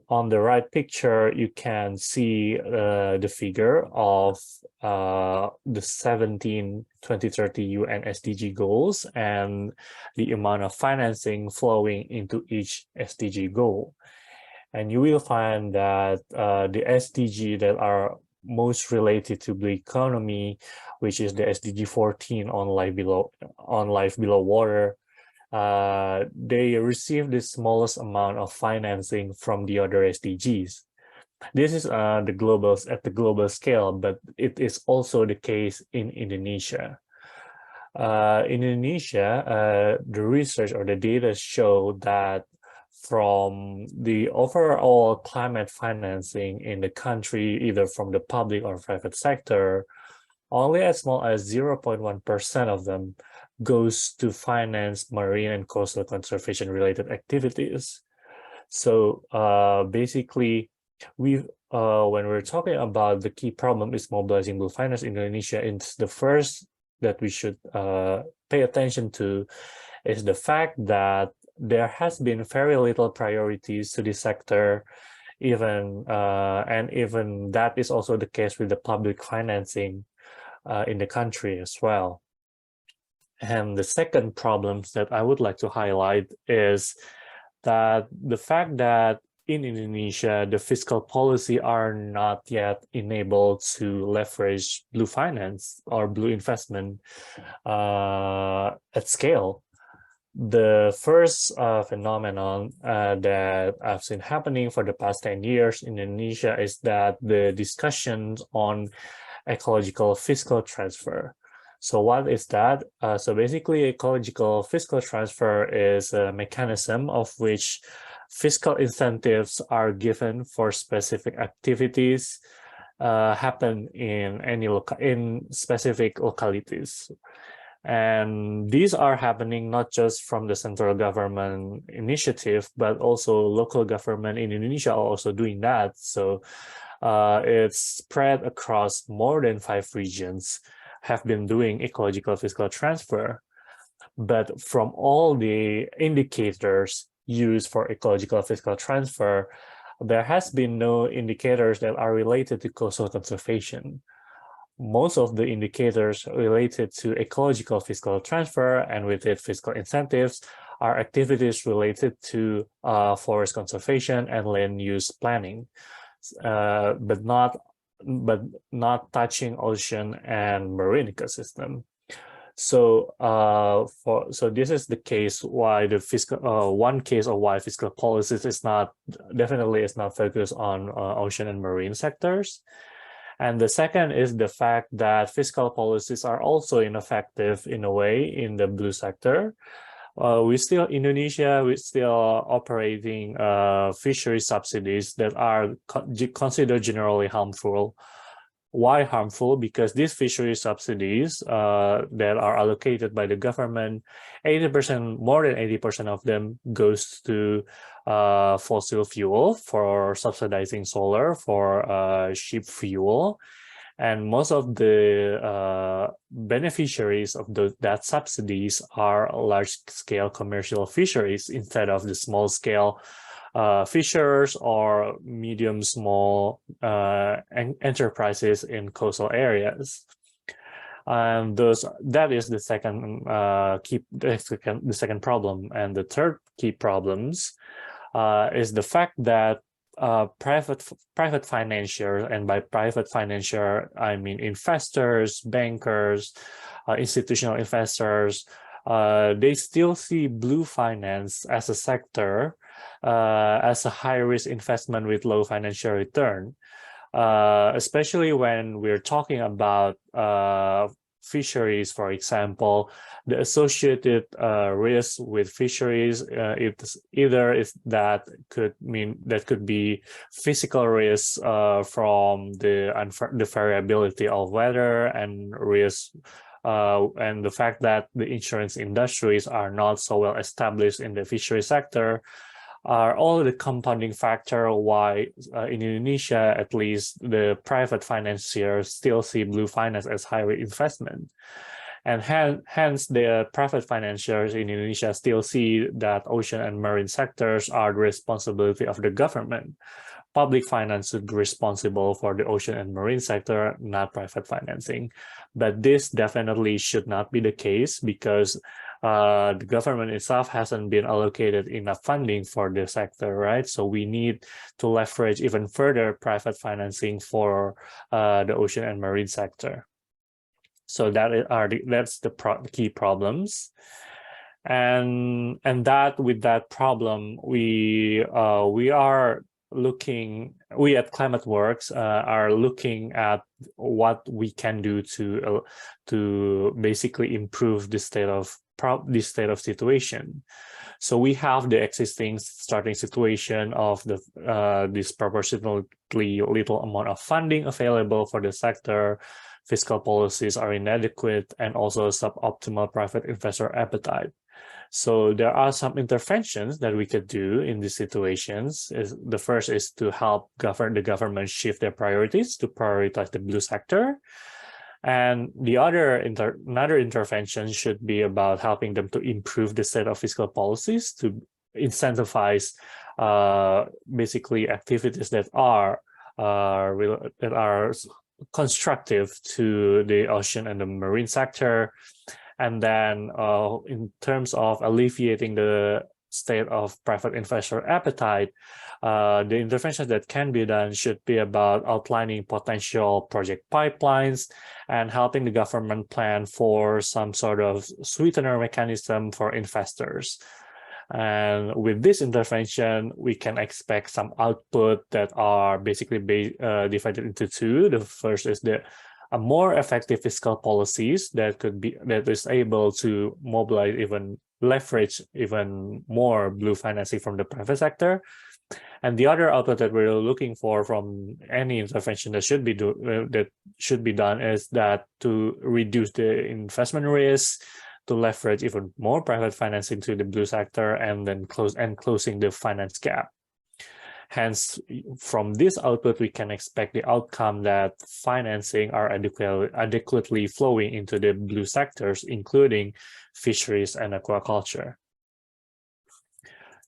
On the right picture, you can see the figure of the 17 2030 UN SDG goals and the amount of financing flowing into each SDG goal. And you will find that the SDG that are most related to blue economy, which is the SDG 14 on life below water, they receive the smallest amount of financing from the other SDGs. This is at the global scale, but it is also the case in Indonesia. In Indonesia, the research or the data show that from the overall climate financing in the country, either from the public or private sector, only as small as 0.1% of them goes to finance marine and coastal conservation related activities. So basically, when we're talking about the key problem is mobilizing blue finance in Indonesia, it's the first that we should pay attention to is the fact that there has been very little priorities to this sector, and even that is also the case with the public financing in the country as well. And the second problem that I would like to highlight is that the fact that in Indonesia, the fiscal policy are not yet enabled to leverage blue finance or blue investment at scale. The first phenomenon that I've seen happening for the past 10 years in Indonesia is that the discussions on ecological fiscal transfer. So what is that? So basically, ecological fiscal transfer is a mechanism of which fiscal incentives are given for specific activities happen in specific localities. And these are happening not just from the central government initiative, but also local government in Indonesia are also doing that. So it's spread across more than 5 regions have been doing ecological fiscal transfer. But from all the indicators used for ecological fiscal transfer, there has been no indicators that are related to coastal conservation. Most of the indicators related to ecological fiscal transfer and with it fiscal incentives are activities related to forest conservation and land use planning, but not touching ocean and marine ecosystem. So this is the case why the fiscal one case of why fiscal policies is not focused on ocean and marine sectors. And the second is the fact that fiscal policies are also ineffective in a way in the blue sector. Indonesia, we're still operating fishery subsidies that are considered generally harmful Why harmful? Because these fishery subsidies that are allocated by the government, 80%, more than 80% of them goes to fossil fuel for subsidizing solar, for ship fuel. And most of the beneficiaries of that subsidies are large-scale commercial fisheries instead of the small-scale fishers or medium small enterprises in coastal areas. And that is the second the second problem. And the third key problems is the fact that private financiers, and by private financier I mean investors, bankers, institutional investors, they still see blue finance as a sector, as a high-risk investment with low financial return, especially when we're talking about fisheries, for example. The associated risk with fisheries, that could be physical risks from the variability of weather, and risk and the fact that the insurance industries are not so well established in the fishery sector, are all the compounding factor why in Indonesia, at least, the private financiers still see blue finance as high-risk investment. And hence, the private financiers in Indonesia still see that ocean and marine sectors are the responsibility of the government. Public finance should be responsible for the ocean and marine sector, not private financing. But this definitely should not be the case, because the government itself hasn't been allocated enough funding for the sector, right? So we need to leverage even further private financing for the ocean and marine sector. So that's the key problems, and with that problem, we at ClimateWorks are looking at what we can do to basically improve this state of situation. So we have the existing starting situation of the disproportionately little amount of funding available for the sector. Fiscal policies are inadequate, and also suboptimal private investor appetite. So there are some interventions that we could do in these situations. The first is to help the government shift their priorities to prioritize the blue sector. And another intervention should be about helping them to improve the set of fiscal policies to incentivize basically activities that are constructive to the ocean and the marine sector. And then in terms of alleviating the state of private investor appetite, the interventions that can be done should be about outlining potential project pipelines and helping the government plan for some sort of sweetener mechanism for investors. And with this intervention, we can expect some output that are basically divided into two. The first is a more effective fiscal policies that is able to leverage even more blue financing from the private sector. And the other output that we're looking for from any intervention that should be done is that to reduce the investment risk, to leverage even more private financing to the blue sector, and then closing the finance gap. Hence, from this output, we can expect the outcome that financing are adequately flowing into the blue sectors, including fisheries and aquaculture.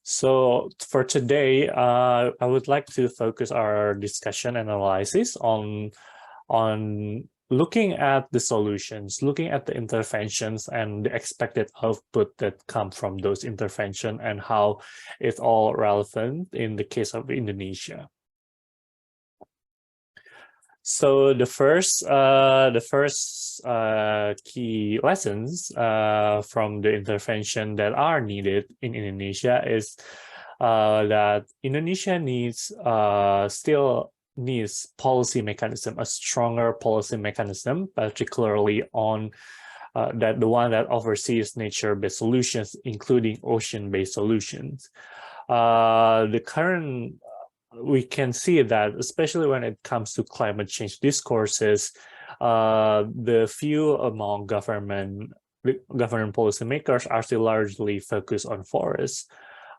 So for today, I would like to focus our discussion and analysis on looking at the solutions, looking at the interventions and the expected output that come from those interventions, and how it's all relevant in the case of Indonesia. So the first key lessons from the intervention that are needed in Indonesia is that Indonesia still needs policy mechanism, a stronger policy mechanism, particularly on the one that oversees nature-based solutions, including ocean-based solutions. The current we can see that, especially when it comes to climate change discourses, the few among government policymakers are still largely focused on forests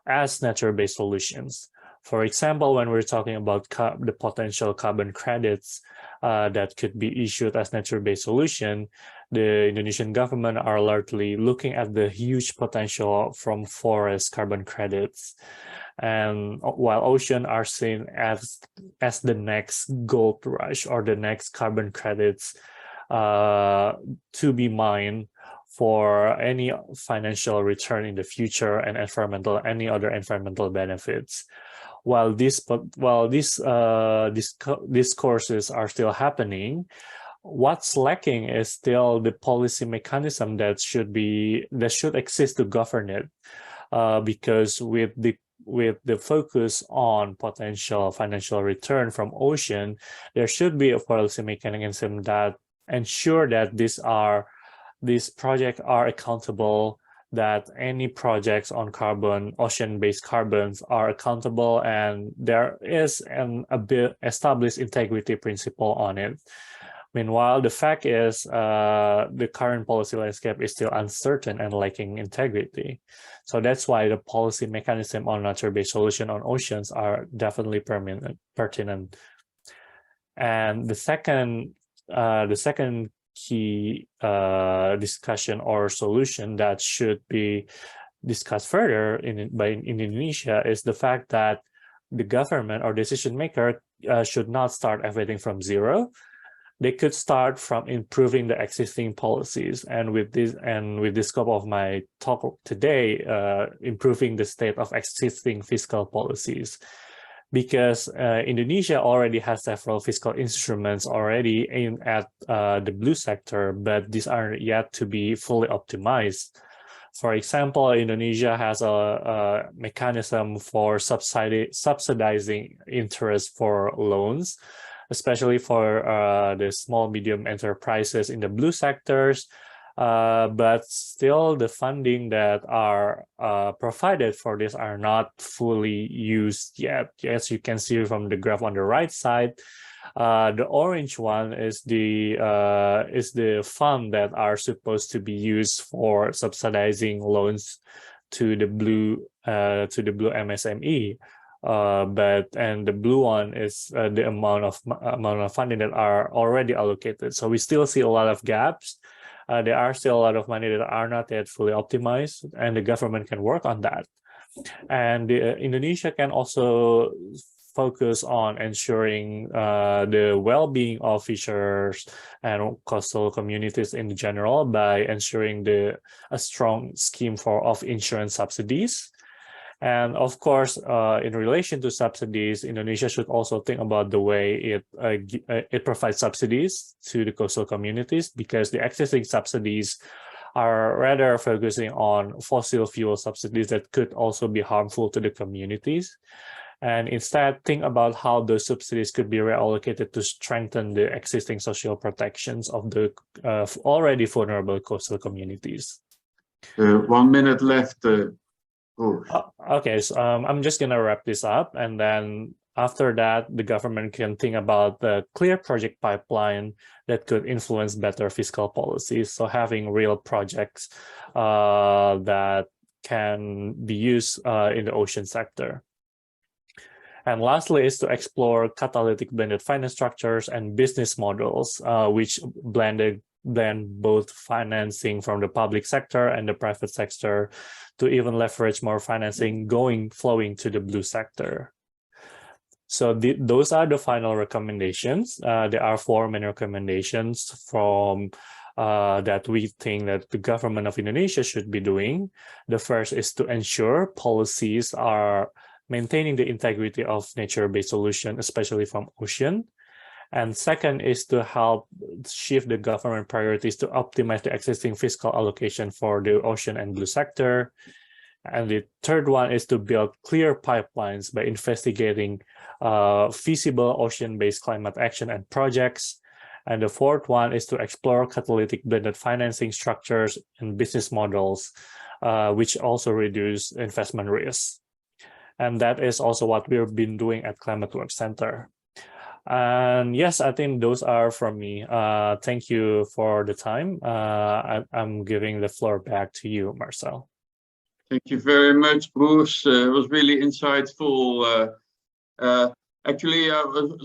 as nature-based solutions. For example, when we're talking about the potential carbon credits that could be issued as nature-based solution, the Indonesian government are largely looking at the huge potential from forest carbon credits. And while ocean are seen as the next gold rush or the next carbon credits to be mined for any financial return in the future and any other environmental benefits. While these discourses are still happening, what's lacking is still the policy mechanism that should exist to govern it, because with the focus on potential financial return from ocean, there should be a policy mechanism that ensure that these projects are accountable, that any projects on ocean-based carbons are accountable, and there is an established integrity principle on it. Meanwhile, the fact is the current policy landscape is still uncertain and lacking integrity. So that's why the policy mechanism on nature-based solution on oceans are definitely pertinent. And the second key discussion or solution that should be discussed further in Indonesia is the fact that the government or decision maker should not start everything from zero. They could start from improving the existing policies, and with the scope of my talk today, improving the state of existing fiscal policies. Because Indonesia already has several fiscal instruments already aimed at the blue sector, but these are yet to be fully optimized. For example, Indonesia has a mechanism for subsidizing interest for loans, especially for the small, medium enterprises in the blue sectors. But still the funding that are provided for this are not fully used yet. As you can see from the graph on the right side, the orange one is the fund that are supposed to be used for subsidizing loans to the blue MSME. And the blue one is the amount of funding that are already allocated. So we still see a lot of gaps. There are still a lot of money that are not yet fully optimized, and the government can work on that. And Indonesia can also focus on ensuring the well-being of fishers and coastal communities in general by ensuring a strong scheme of insurance subsidies. And of course, in relation to subsidies, Indonesia should also think about the way it provides subsidies to the coastal communities, because the existing subsidies are rather focusing on fossil fuel subsidies that could also be harmful to the communities. And instead, think about how those subsidies could be reallocated to strengthen the existing social protections of the already vulnerable coastal communities. 1 minute left. Okay, so I'm just gonna wrap this up, and then after that, the government can think about the clear project pipeline that could influence better fiscal policies. So having real projects that can be used in the ocean sector. And lastly is to explore catalytic blended finance structures and business models, which blend both financing from the public sector and the private sector to even leverage more financing flowing to the blue sector. So those are the final recommendations. There are 4 main recommendations from that we think that the government of Indonesia should be doing. The first is to ensure policies are maintaining the integrity of nature-based solution, especially from ocean. And second is to help shift the government priorities to optimize the existing fiscal allocation for the ocean and blue sector. And the third one is to build clear pipelines by investigating feasible ocean-based climate action and projects. And the fourth one is to explore catalytic blended financing structures and business models, which also reduce investment risks. And that is also what we've been doing at Climate Work Center. And yes, I think those are from me. Thank you for the time. I'm giving the floor back to you, Marcel. Thank you very much, Bruce. It was really insightful. Actually,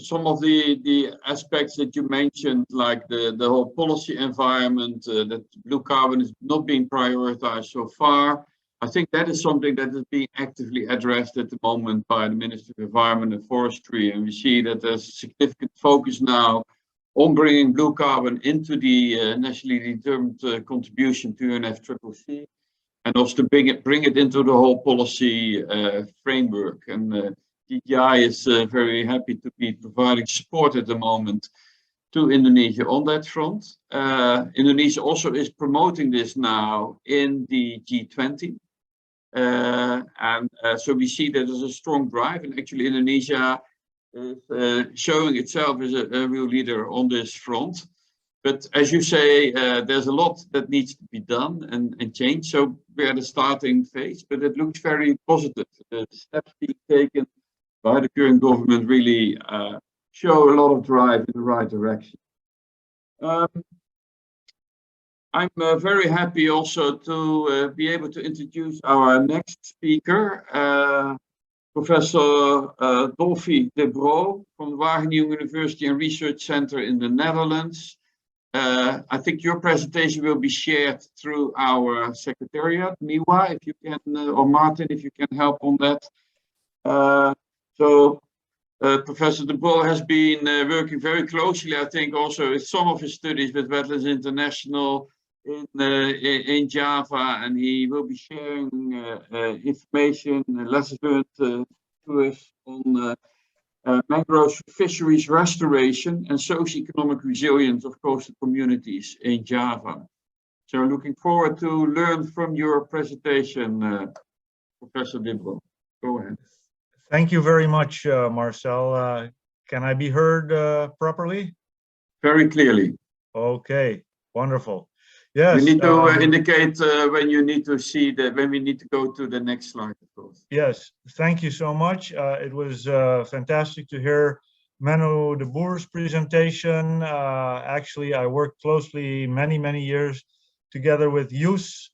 some of the aspects that you mentioned, like the whole policy environment, that blue carbon is not being prioritized so far. I think that is something that is being actively addressed at the moment by the Ministry of Environment and Forestry. And we see that there's a significant focus now on bringing blue carbon into the nationally determined contribution to UNFCCC, and also to bring it into the whole policy framework. And TTI is very happy to be providing support at the moment to Indonesia on that front. Indonesia also is promoting this now in the G20. So we see that there's a strong drive, and actually Indonesia is showing itself as a real leader on this front. But as you say, there's a lot that needs to be done and changed. So we're at the starting phase, but it looks very positive. The steps being taken by the current government really show a lot of drive in the right direction. I'm very happy also to be able to introduce our next speaker, Professor Dolphy de Bro from the Wageningen University and Research Center in the Netherlands. I think your presentation will be shared through our secretariat, Miwa, if you can, or Martin, if you can help on that. Professor de Bro has been working very closely, I think, also with some of his studies with Wetlands International in Java, and he will be sharing information and lessons learned to us on mangrove fisheries restoration and socio-economic resilience of coastal communities in Java. So looking forward to learn from your presentation, Professor de Bro. Go ahead. Thank you very much, Marcel. Can I be heard properly? Very clearly. Okay, wonderful. Yes. We need to indicate when you need to see that, when we need to go to the next slide, of course. Yes, thank you so much. It was fantastic to hear Menno de Boer's presentation. Actually, I worked closely many years together with Joes.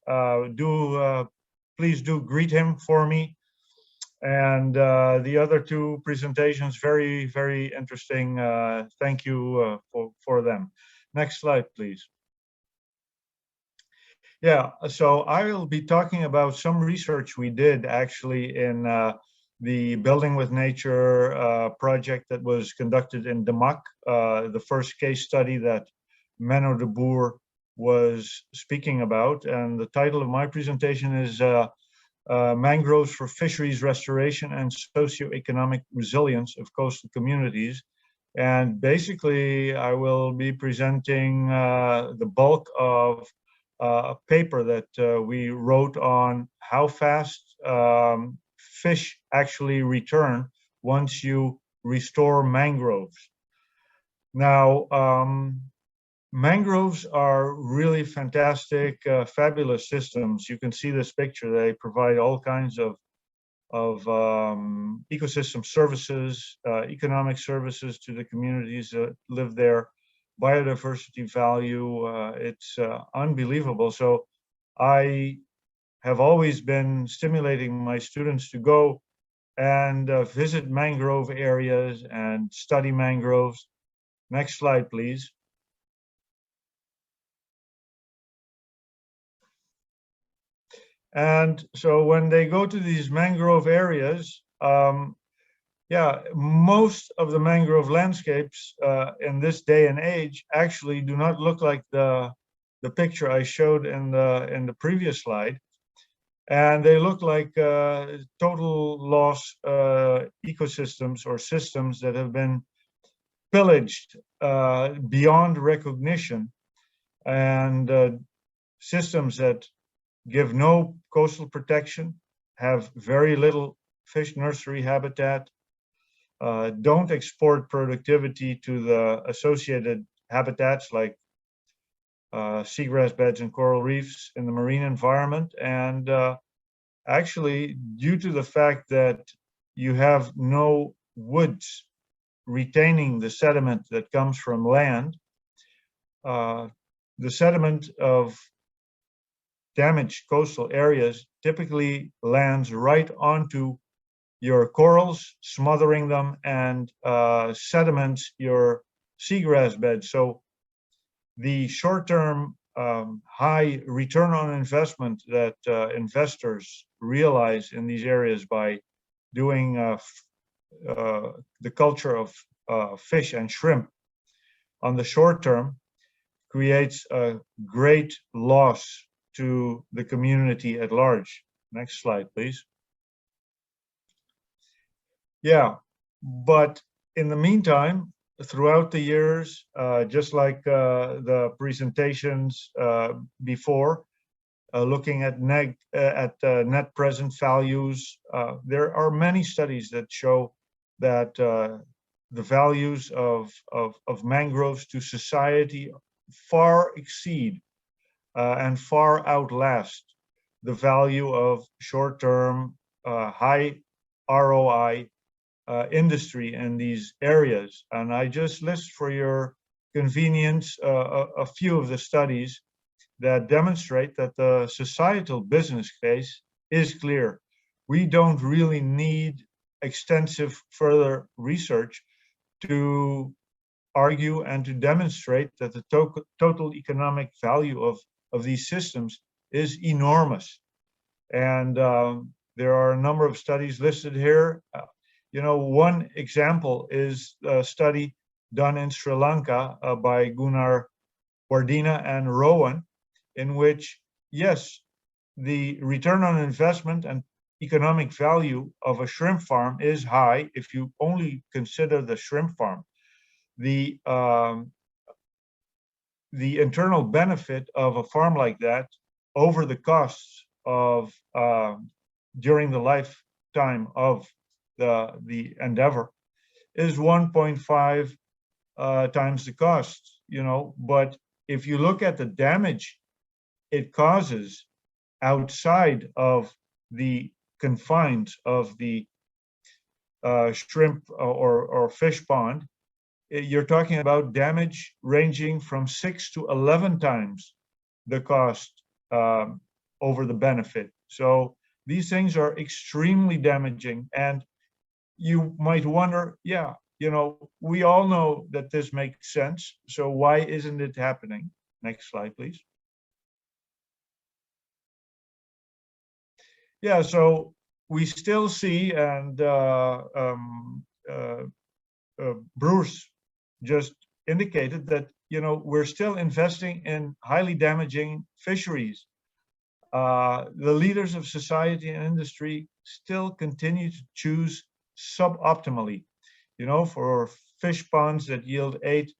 Please do greet him for me. And the other two presentations, very interesting. Thank you for them. Next slide, please. Yeah, so I will be talking about some research we did actually in the Building with Nature project that was conducted in Demak, the first case study that Menno de Boer was speaking about. And the title of my presentation is Mangroves for Fisheries Restoration and Socio-Economic Resilience of Coastal Communities. And basically, I will be presenting the bulk of a paper that we wrote on how fast fish actually return once you restore mangroves. Now, mangroves are really fantastic, fabulous systems. You can see this picture. They provide all kinds of ecosystem services, economic services to the communities that live there, biodiversity value. It's unbelievable. So I have always been stimulating my students to go and visit mangrove areas and study mangroves. Next slide, please. And so when they go to these mangrove areas, yeah, most of the mangrove landscapes in this day and age actually do not look like the picture I showed in the previous slide. And they look like total loss ecosystems or systems that have been pillaged beyond recognition, and systems that give no coastal protection, have very little fish nursery habitat, don't export productivity to the associated habitats like seagrass beds and coral reefs in the marine environment. And actually, due to the fact that you have no woods retaining the sediment that comes from land. The sediment of damaged coastal areas typically lands right onto your corals, smothering them, and sediments your seagrass beds. So the short-term high return on investment that investors realize in these areas by doing the culture of fish and shrimp on the short term creates a great loss to the community at large. Next slide, please. Yeah, but in the meantime, throughout the years, just like the presentations before, looking at net present values, there are many studies that show that the values of mangroves to society far exceed and far outlast the value of short-term high ROI industry in these areas. And I just list for your convenience a few of the studies that demonstrate that the societal business case is clear. We don't really need extensive further research to argue and to demonstrate that the total economic value of these systems is enormous. And there are a number of studies listed here. You know, one example is a study done in Sri Lanka by Gunnar Wardina and Rowan, in which, yes, the return on investment and economic value of a shrimp farm is high if you only consider the shrimp farm. The internal benefit of a farm like that over the costs of during the lifetime of the endeavor is 1.5 times the cost, you know. But if you look at the damage it causes outside of the confines of the shrimp or fish pond, you're talking about damage ranging from 6 to 11 times the cost over the benefit. So these things are extremely damaging, and you might wonder, yeah, you know, we all know that this makes sense, so why isn't it happening? Next slide, please. Yeah, so we still see, and Bruce just indicated that, you know, we're still investing in highly damaging fisheries. The leaders of society and industry still continue to choose suboptimally, you know, for fish ponds that yield 8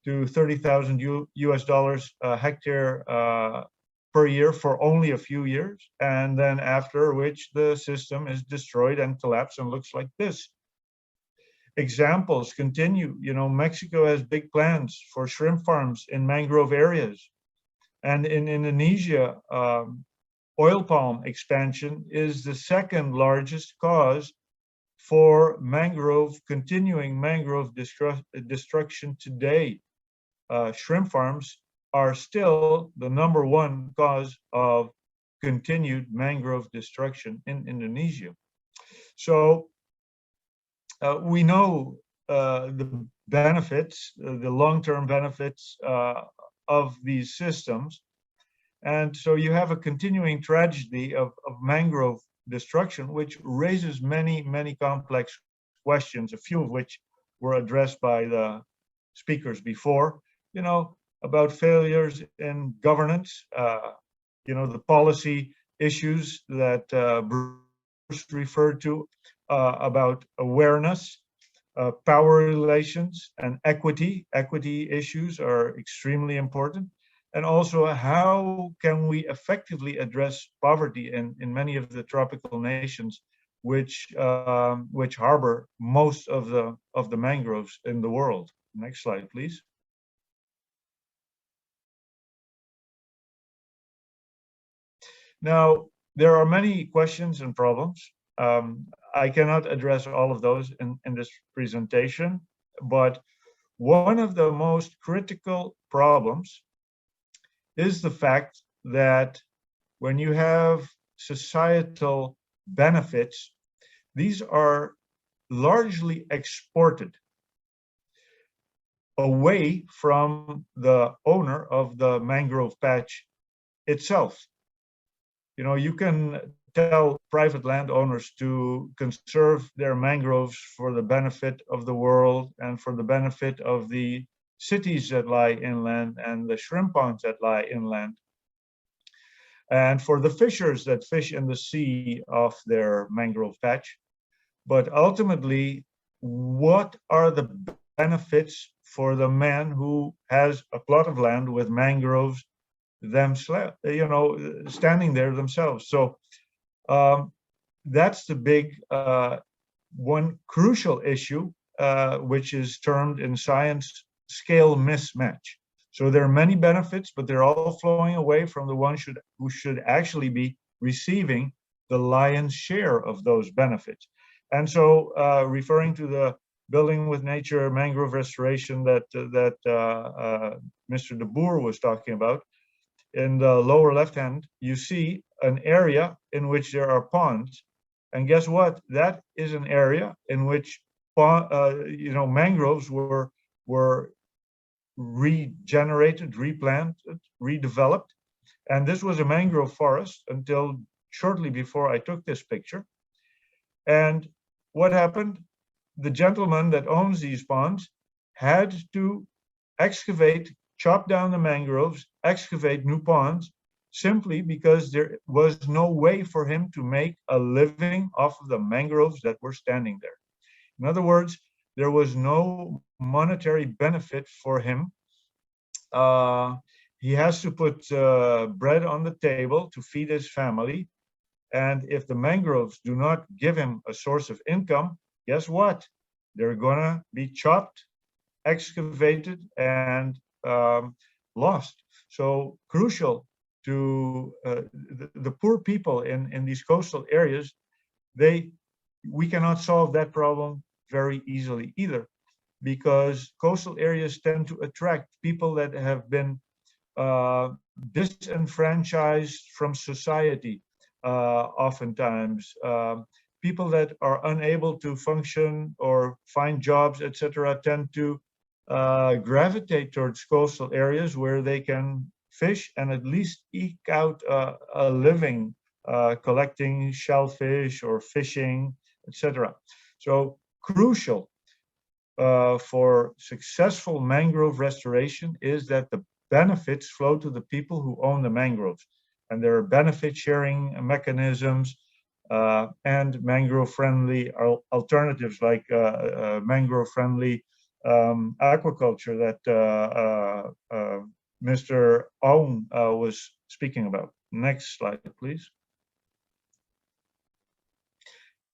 to 30,000 US dollars a hectare per year for only a few years, and then after which the system is destroyed and collapsed and looks like this. Examples continue. You know, Mexico has big plans for shrimp farms in mangrove areas, and in Indonesia, oil palm expansion is the second largest cause for continuing mangrove destruction today. Shrimp farms are still the #1 cause of continued mangrove destruction in Indonesia. So we know the benefits, the long-term benefits of these systems. And so you have a continuing tragedy of mangrove destruction, which raises many, many complex questions, a few of which were addressed by the speakers before, you know, about failures in governance, you know, the policy issues that Bruce referred to, about awareness, power relations, and equity. Equity issues are extremely important. And also, how can we effectively address poverty in many of the tropical nations which harbor most of the mangroves in the world? Next slide, please. Now, there are many questions and problems. I cannot address all of those in this presentation, but one of the most critical problems is the fact that when you have societal benefits, these are largely exported away from the owner of the mangrove patch itself. You know, you can tell private landowners to conserve their mangroves for the benefit of the world and for the benefit of the cities that lie inland and the shrimp ponds that lie inland, and for the fishers that fish in the sea off their mangrove patch. But ultimately, what are the benefits for the man who has a plot of land with mangroves themselves, you know, standing there themselves? So that's the big one crucial issue, which is termed in science scale mismatch. So there are many benefits, but they're all flowing away from the one who should actually be receiving the lion's share of those benefits. And so referring to the Building with Nature mangrove restoration that Mr. de Boer was talking about, in the lower left hand, you see an area in which there are ponds. And guess what? That is an area in which mangroves were regenerated, replanted, redeveloped. And this was a mangrove forest until shortly before I took this picture. And what happened? The gentleman that owns these ponds had to excavate, chop down the mangroves, excavate new ponds, simply because there was no way for him to make a living off of the mangroves that were standing there. In other words, there was no monetary benefit for him. He has to put bread on the table to feed his family. And if the mangroves do not give him a source of income, guess what? They're gonna be chopped, excavated, and lost. So crucial to the poor people in these coastal areas, we cannot solve that problem very easily either, because coastal areas tend to attract people that have been disenfranchised from society, oftentimes. People that are unable to function or find jobs, etc., tend to gravitate towards coastal areas where they can fish and at least eke out a living collecting shellfish or fishing, etc. So crucial for successful mangrove restoration is that the benefits flow to the people who own the mangroves. And there are benefit sharing mechanisms and mangrove-friendly alternatives like mangrove-friendly aquaculture that Mr. Aung was speaking about. Next slide, please.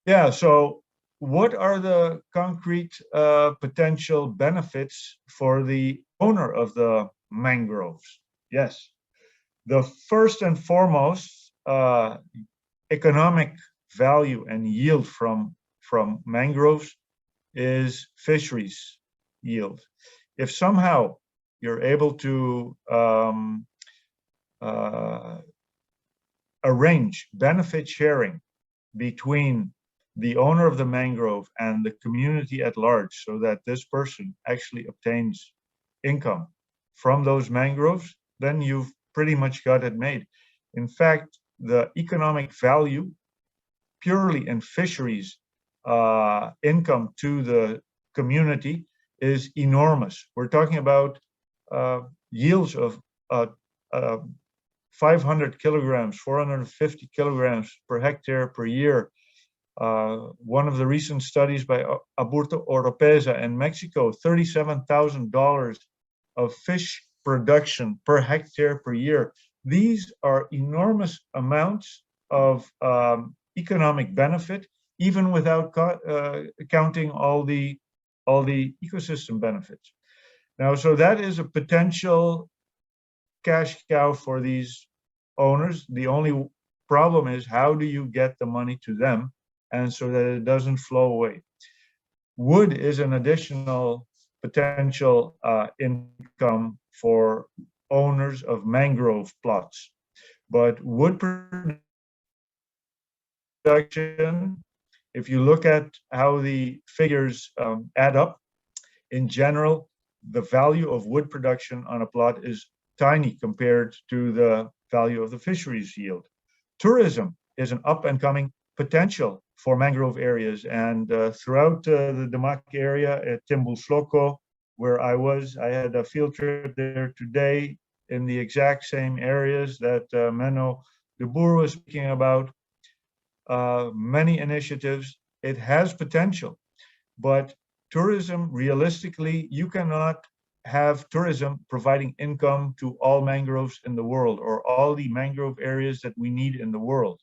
Yeah, so what are the concrete potential benefits for the owner of the mangroves? Yes, the first and foremost economic value and yield from mangroves is fisheries yield. If somehow you're able to arrange benefit sharing between the owner of the mangrove and the community at large, so that this person actually obtains income from those mangroves, then you've pretty much got it made. In fact, the economic value purely in fisheries income to the community is enormous. We're talking about yields of 500 kilograms, 450 kilograms per hectare per year. One of the recent studies by Aburto Oropeza in Mexico, $37,000 of fish production per hectare per year. These are enormous amounts of economic benefit, even without counting all the ecosystem benefits. Now, so that is a potential cash cow for these owners. The only problem is, how do you get the money to them and so that it doesn't flow away. Wood is an additional potential income for owners of mangrove plots. But wood production, if you look at how the figures add up, in general, the value of wood production on a plot is tiny compared to the value of the fisheries yield. Tourism is an up and coming potential for mangrove areas, and throughout the Demak area at Timbul-Sloko, where I had a field trip there today in the exact same areas that Menno de Boer was speaking about. Many initiatives. It has potential, but tourism, realistically, you cannot have tourism providing income to all mangroves in the world or all the mangrove areas that we need in the world.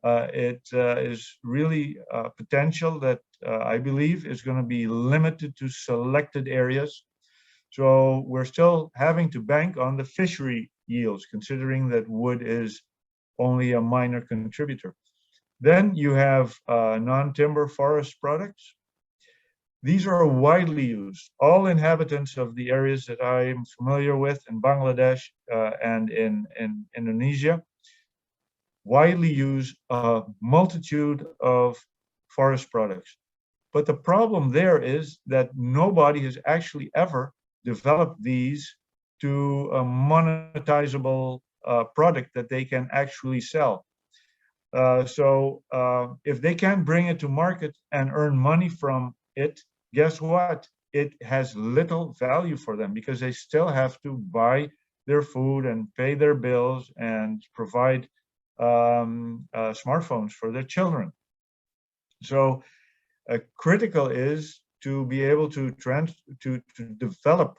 It is really potential that I believe is going to be limited to selected areas. So we're still having to bank on the fishery yields, considering that wood is only a minor contributor. Then you have non-timber forest products. These are widely used. All inhabitants of the areas that I am familiar with in Bangladesh and in Indonesia widely use a multitude of forest products. But the problem there is that nobody has actually ever developed these to a monetizable product that they can actually sell. So if they can't bring it to market and earn money from it, guess what? It has little value for them because they still have to buy their food and pay their bills and provide smartphones for their children. So critical is to be able to develop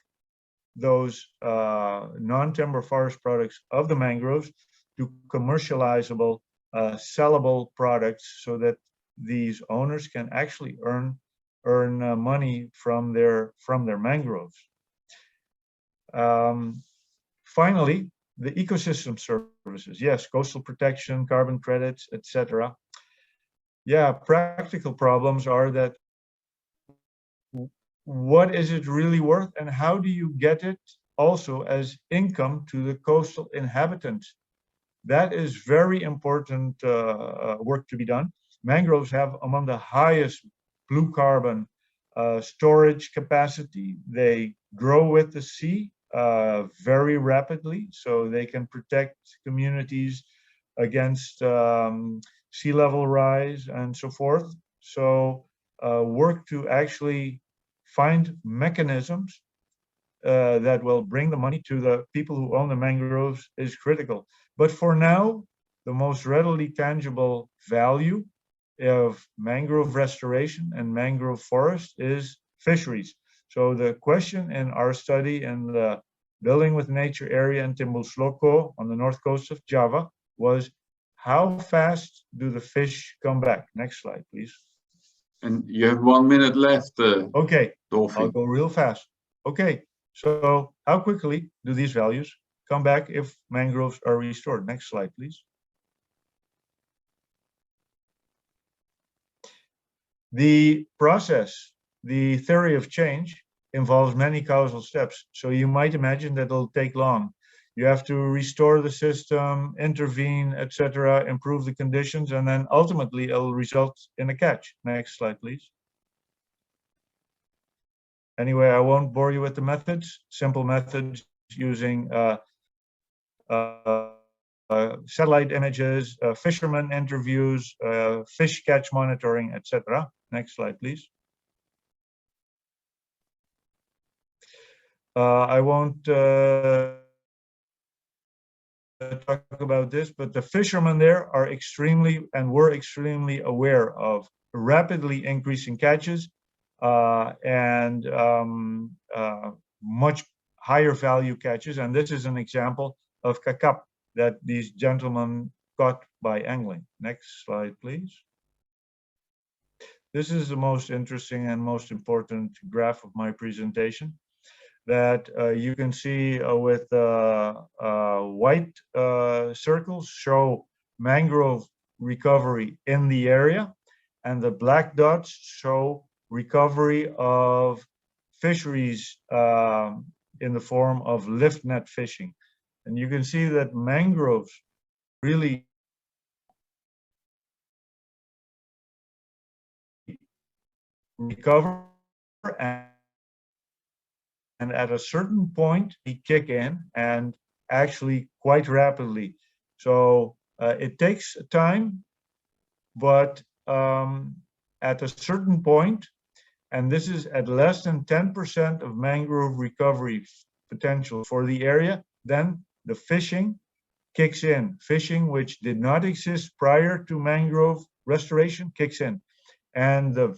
those non-timber forest products of the mangroves to commercializable, sellable products, so that these owners can actually earn money from their mangroves. Finally, the ecosystem services. Yes, coastal protection, carbon credits, etc. Yeah, practical problems are that what is it really worth, and how do you get it also as income to the coastal inhabitants? That is very important work to be done. Mangroves have among the highest blue carbon storage capacity. They grow with the sea very rapidly, so they can protect communities against sea level rise and so forth. So work to actually find mechanisms that will bring the money to the people who own the mangroves is critical. But for now, the most readily tangible value of mangrove restoration and mangrove forest is fisheries. So the question in our study in the Building with Nature area in Timbul-Sloko on the north coast of Java was, how fast do the fish come back? Next slide, please. And you have 1 minute left. Okay, Dolphy. I'll go real fast. Okay, so how quickly do these values come back if mangroves are restored? Next slide, please. The process, the theory of change, involves many causal steps. So you might imagine that it'll take long. You have to restore the system, intervene, etc., improve the conditions, and then ultimately it'll result in a catch. Next slide, please. Anyway, I won't bore you with the methods. Simple methods using satellite images, fisherman interviews, fish catch monitoring, etc. Next slide, please. I won't talk about this, but the fishermen there are were extremely aware of rapidly increasing catches and much higher value catches. And this is an example of kakap that these gentlemen caught by angling. Next slide, please. This is the most interesting and most important graph of my presentation, that you can see with white circles show mangrove recovery in the area, and the black dots show recovery of fisheries in the form of lift net fishing. And you can see that mangroves really recover, and at a certain point they kick in, and actually quite rapidly. So it takes time, but at a certain point, and this is at less than 10% of mangrove recovery potential for the area, then the fishing kicks in. Fishing which did not exist prior to mangrove restoration kicks in, and the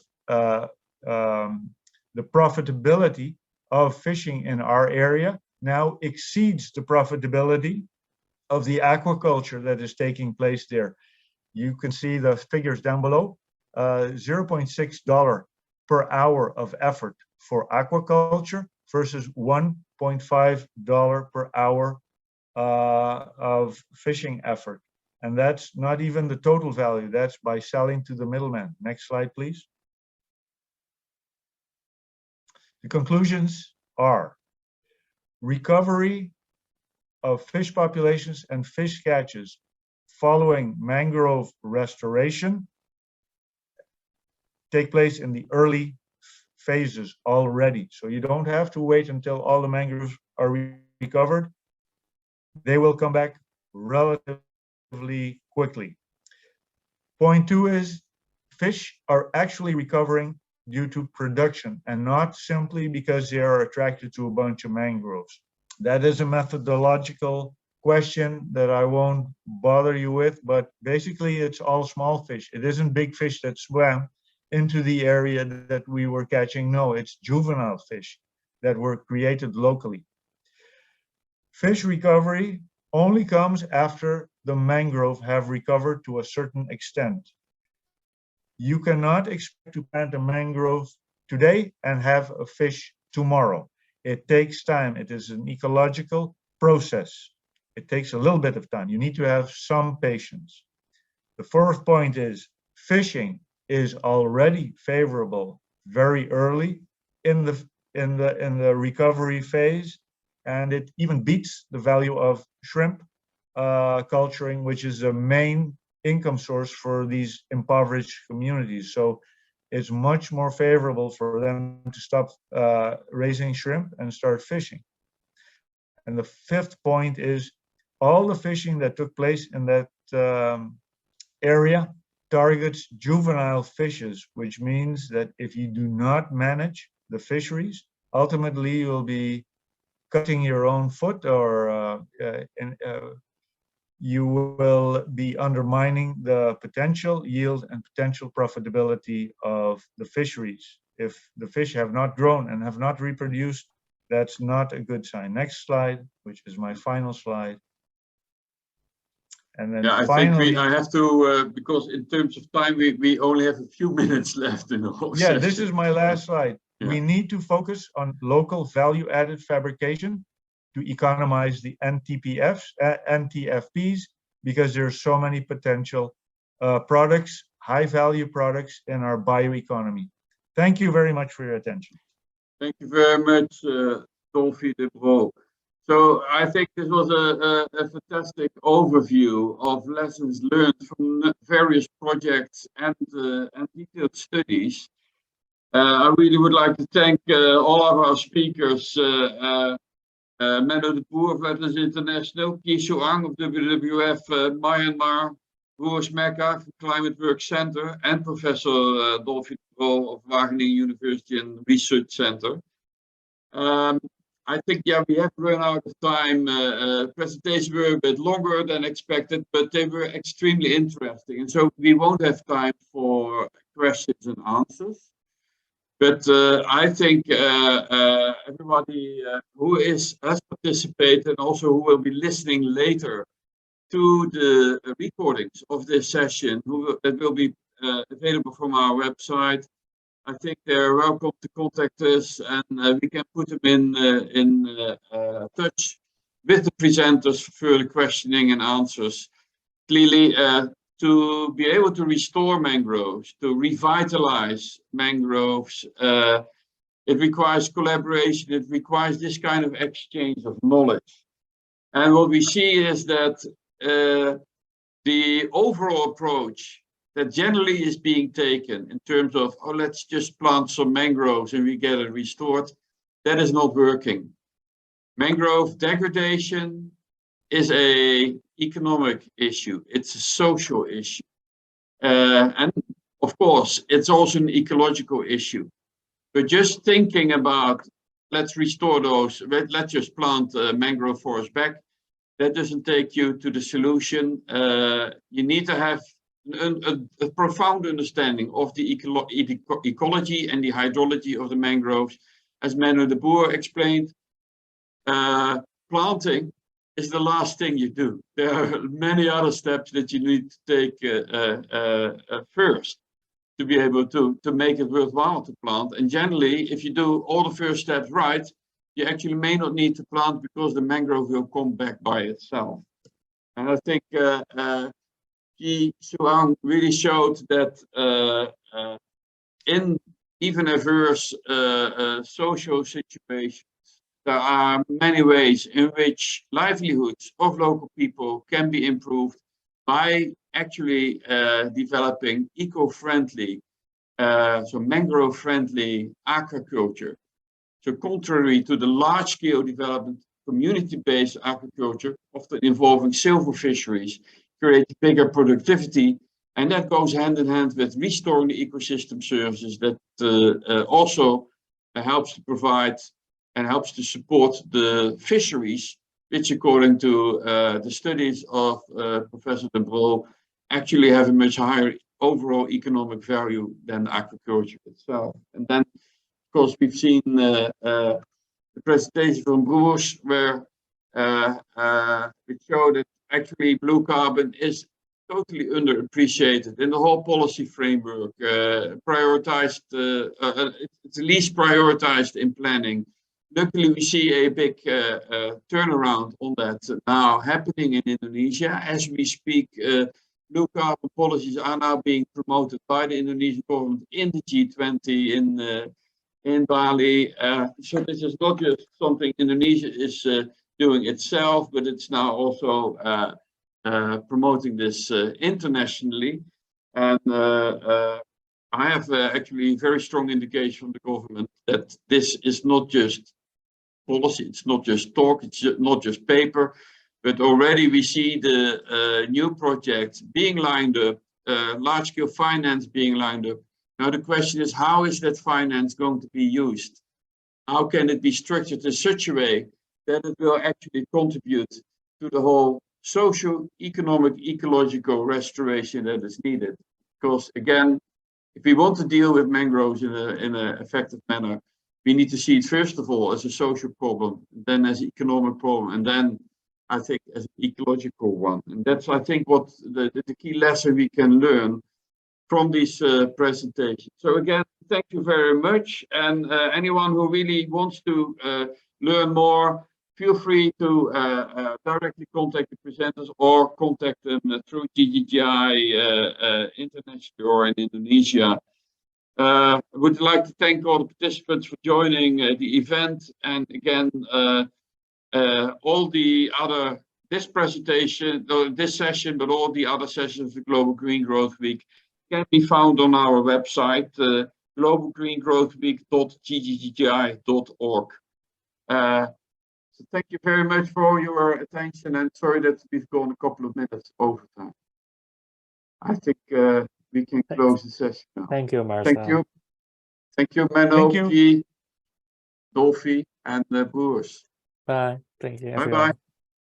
profitability of fishing in our area now exceeds the profitability of the aquaculture that is taking place there. You can see the figures down below. $0.6 per hour of effort for aquaculture versus $1.5 per hour of fishing effort. And that's not even the total value. That's by selling to the middleman. Next slide, please. The conclusions are: recovery of fish populations and fish catches following mangrove restoration take place in the early phases already. So you don't have to wait until all the mangroves are recovered. They will come back relatively quickly. Point 2 is fish are actually recovering due to production and not simply because they are attracted to a bunch of mangroves. That is a methodological question that I won't bother you with, but basically it's all small fish. It isn't big fish that swam into the area that we were catching. No, it's juvenile fish that were created locally. Fish recovery only comes after the mangrove have recovered to a certain extent. You cannot expect to plant a mangrove today and have a fish tomorrow. It takes time. It is an ecological process. It takes a little bit of time. You need to have some patience. The fourth point is fishing is already favorable very early in the recovery phase, and it even beats the value of shrimp culturing, which is a main income source for these impoverished communities. So it's much more favorable for them to stop raising shrimp and start fishing. And the fifth point is all the fishing that took place in that area targets juvenile fishes, which means that if you do not manage the fisheries, ultimately you'll be cutting your own foot, or you will be undermining the potential yield and potential profitability of the fisheries. If the fish have not grown and have not reproduced, that's not a good sign. Next slide, which is my final slide. And then I finally, think I have to, because in terms of time, we only have a few minutes left in the whole session. this is my last slide. Yeah. We need to focus on local value-added fabrication to economize the NTFPs, because there are so many potential products, high-value products in our bioeconomy. Thank you very much for your attention. Thank you very much, Dolphy de Bro. So I think this was a fantastic overview of lessons learned from various projects and detailed studies. I really would like to thank all of our speakers, Menno de Boer of Atlas International, Kisho Ang of WWF Myanmar, Roos Mecca from Climate Work Center, and Professor Dolphy de Bro of Wageningen University and Research Center. I think, we have run out of time. Presentations were a bit longer than expected, but they were extremely interesting. And so we won't have time for questions and answers. But I think everybody who has participated and also who will be listening later to the recordings of this session, that will be available from our website, I think they're welcome to contact us, and we can put them in touch with the presenters for further questioning and answers. Clearly, to be able to restore mangroves, to revitalize mangroves, it requires collaboration, it requires this kind of exchange of knowledge. And what we see is that the overall approach that generally is being taken in terms of, oh, let's just plant some mangroves and we get it restored, that is not working. Mangrove degradation is an economic issue, it's a social issue. And of course, it's also an ecological issue. But just thinking about, let's restore those, let's just plant mangrove forests back, that doesn't take you to the solution. You need to have a profound understanding of the ecology and the hydrology of the mangroves. As Menno de Boer explained, planting is the last thing you do. There are many other steps that you need to take first to be able to make it worthwhile to plant. And generally, if you do all the first steps right, you actually may not need to plant because the mangrove will come back by itself. And I think Ji Suang really showed that in even adverse social situations, there are many ways in which livelihoods of local people can be improved by actually developing eco-friendly, so mangrove-friendly aquaculture. So contrary to the large-scale development, community-based aquaculture, often involving silver fisheries, creates bigger productivity, and that goes hand in hand with restoring the ecosystem services that also helps to provide and helps to support the fisheries, which according to the studies of Professor de Brol, actually have a much higher overall economic value than aquaculture itself. And then, of course, we've seen the presentation from Broers, where we show that actually blue carbon is totally underappreciated in the whole policy framework, prioritized, it's the least prioritized in planning. Luckily, we see a big turnaround on that now happening in Indonesia. As we speak, blue carbon policies are now being promoted by the Indonesian government in the G20 in Bali. So this is not just something Indonesia is doing itself, but it's now also promoting this internationally. And I have actually very strong indication from the government that this is not just policy, it's not just talk, it's not just paper, but already we see the new projects being lined up, large-scale finance being lined up. Now the question is, how is that finance going to be used? How can it be structured in such a way that it will actually contribute to the whole socio-economic, ecological restoration that is needed? Because again, if we want to deal with mangroves in an effective manner, we need to see it first of all as a social problem, then as an economic problem, and then I think as an ecological one. And that's, I think, what the key lesson we can learn from this presentation. So again, thank you very much. And anyone who really wants to learn more, feel free to directly contact the presenters or contact them through GGGI internationally or in Indonesia. I would like to thank all the participants for joining the event. And again, all the other, this presentation, this session, but all the other sessions of the Global Green Growth Week can be found on our website, globalgreengrowthweek.gggi.org. So thank you very much for your attention, and sorry that we've gone a couple of minutes over time. I think we can close the session now. Thank you, Marcel. Thank you. Thank you, Menno, Guy, Dolphy, and Broers. Bye. Thank you, everyone. Bye-bye.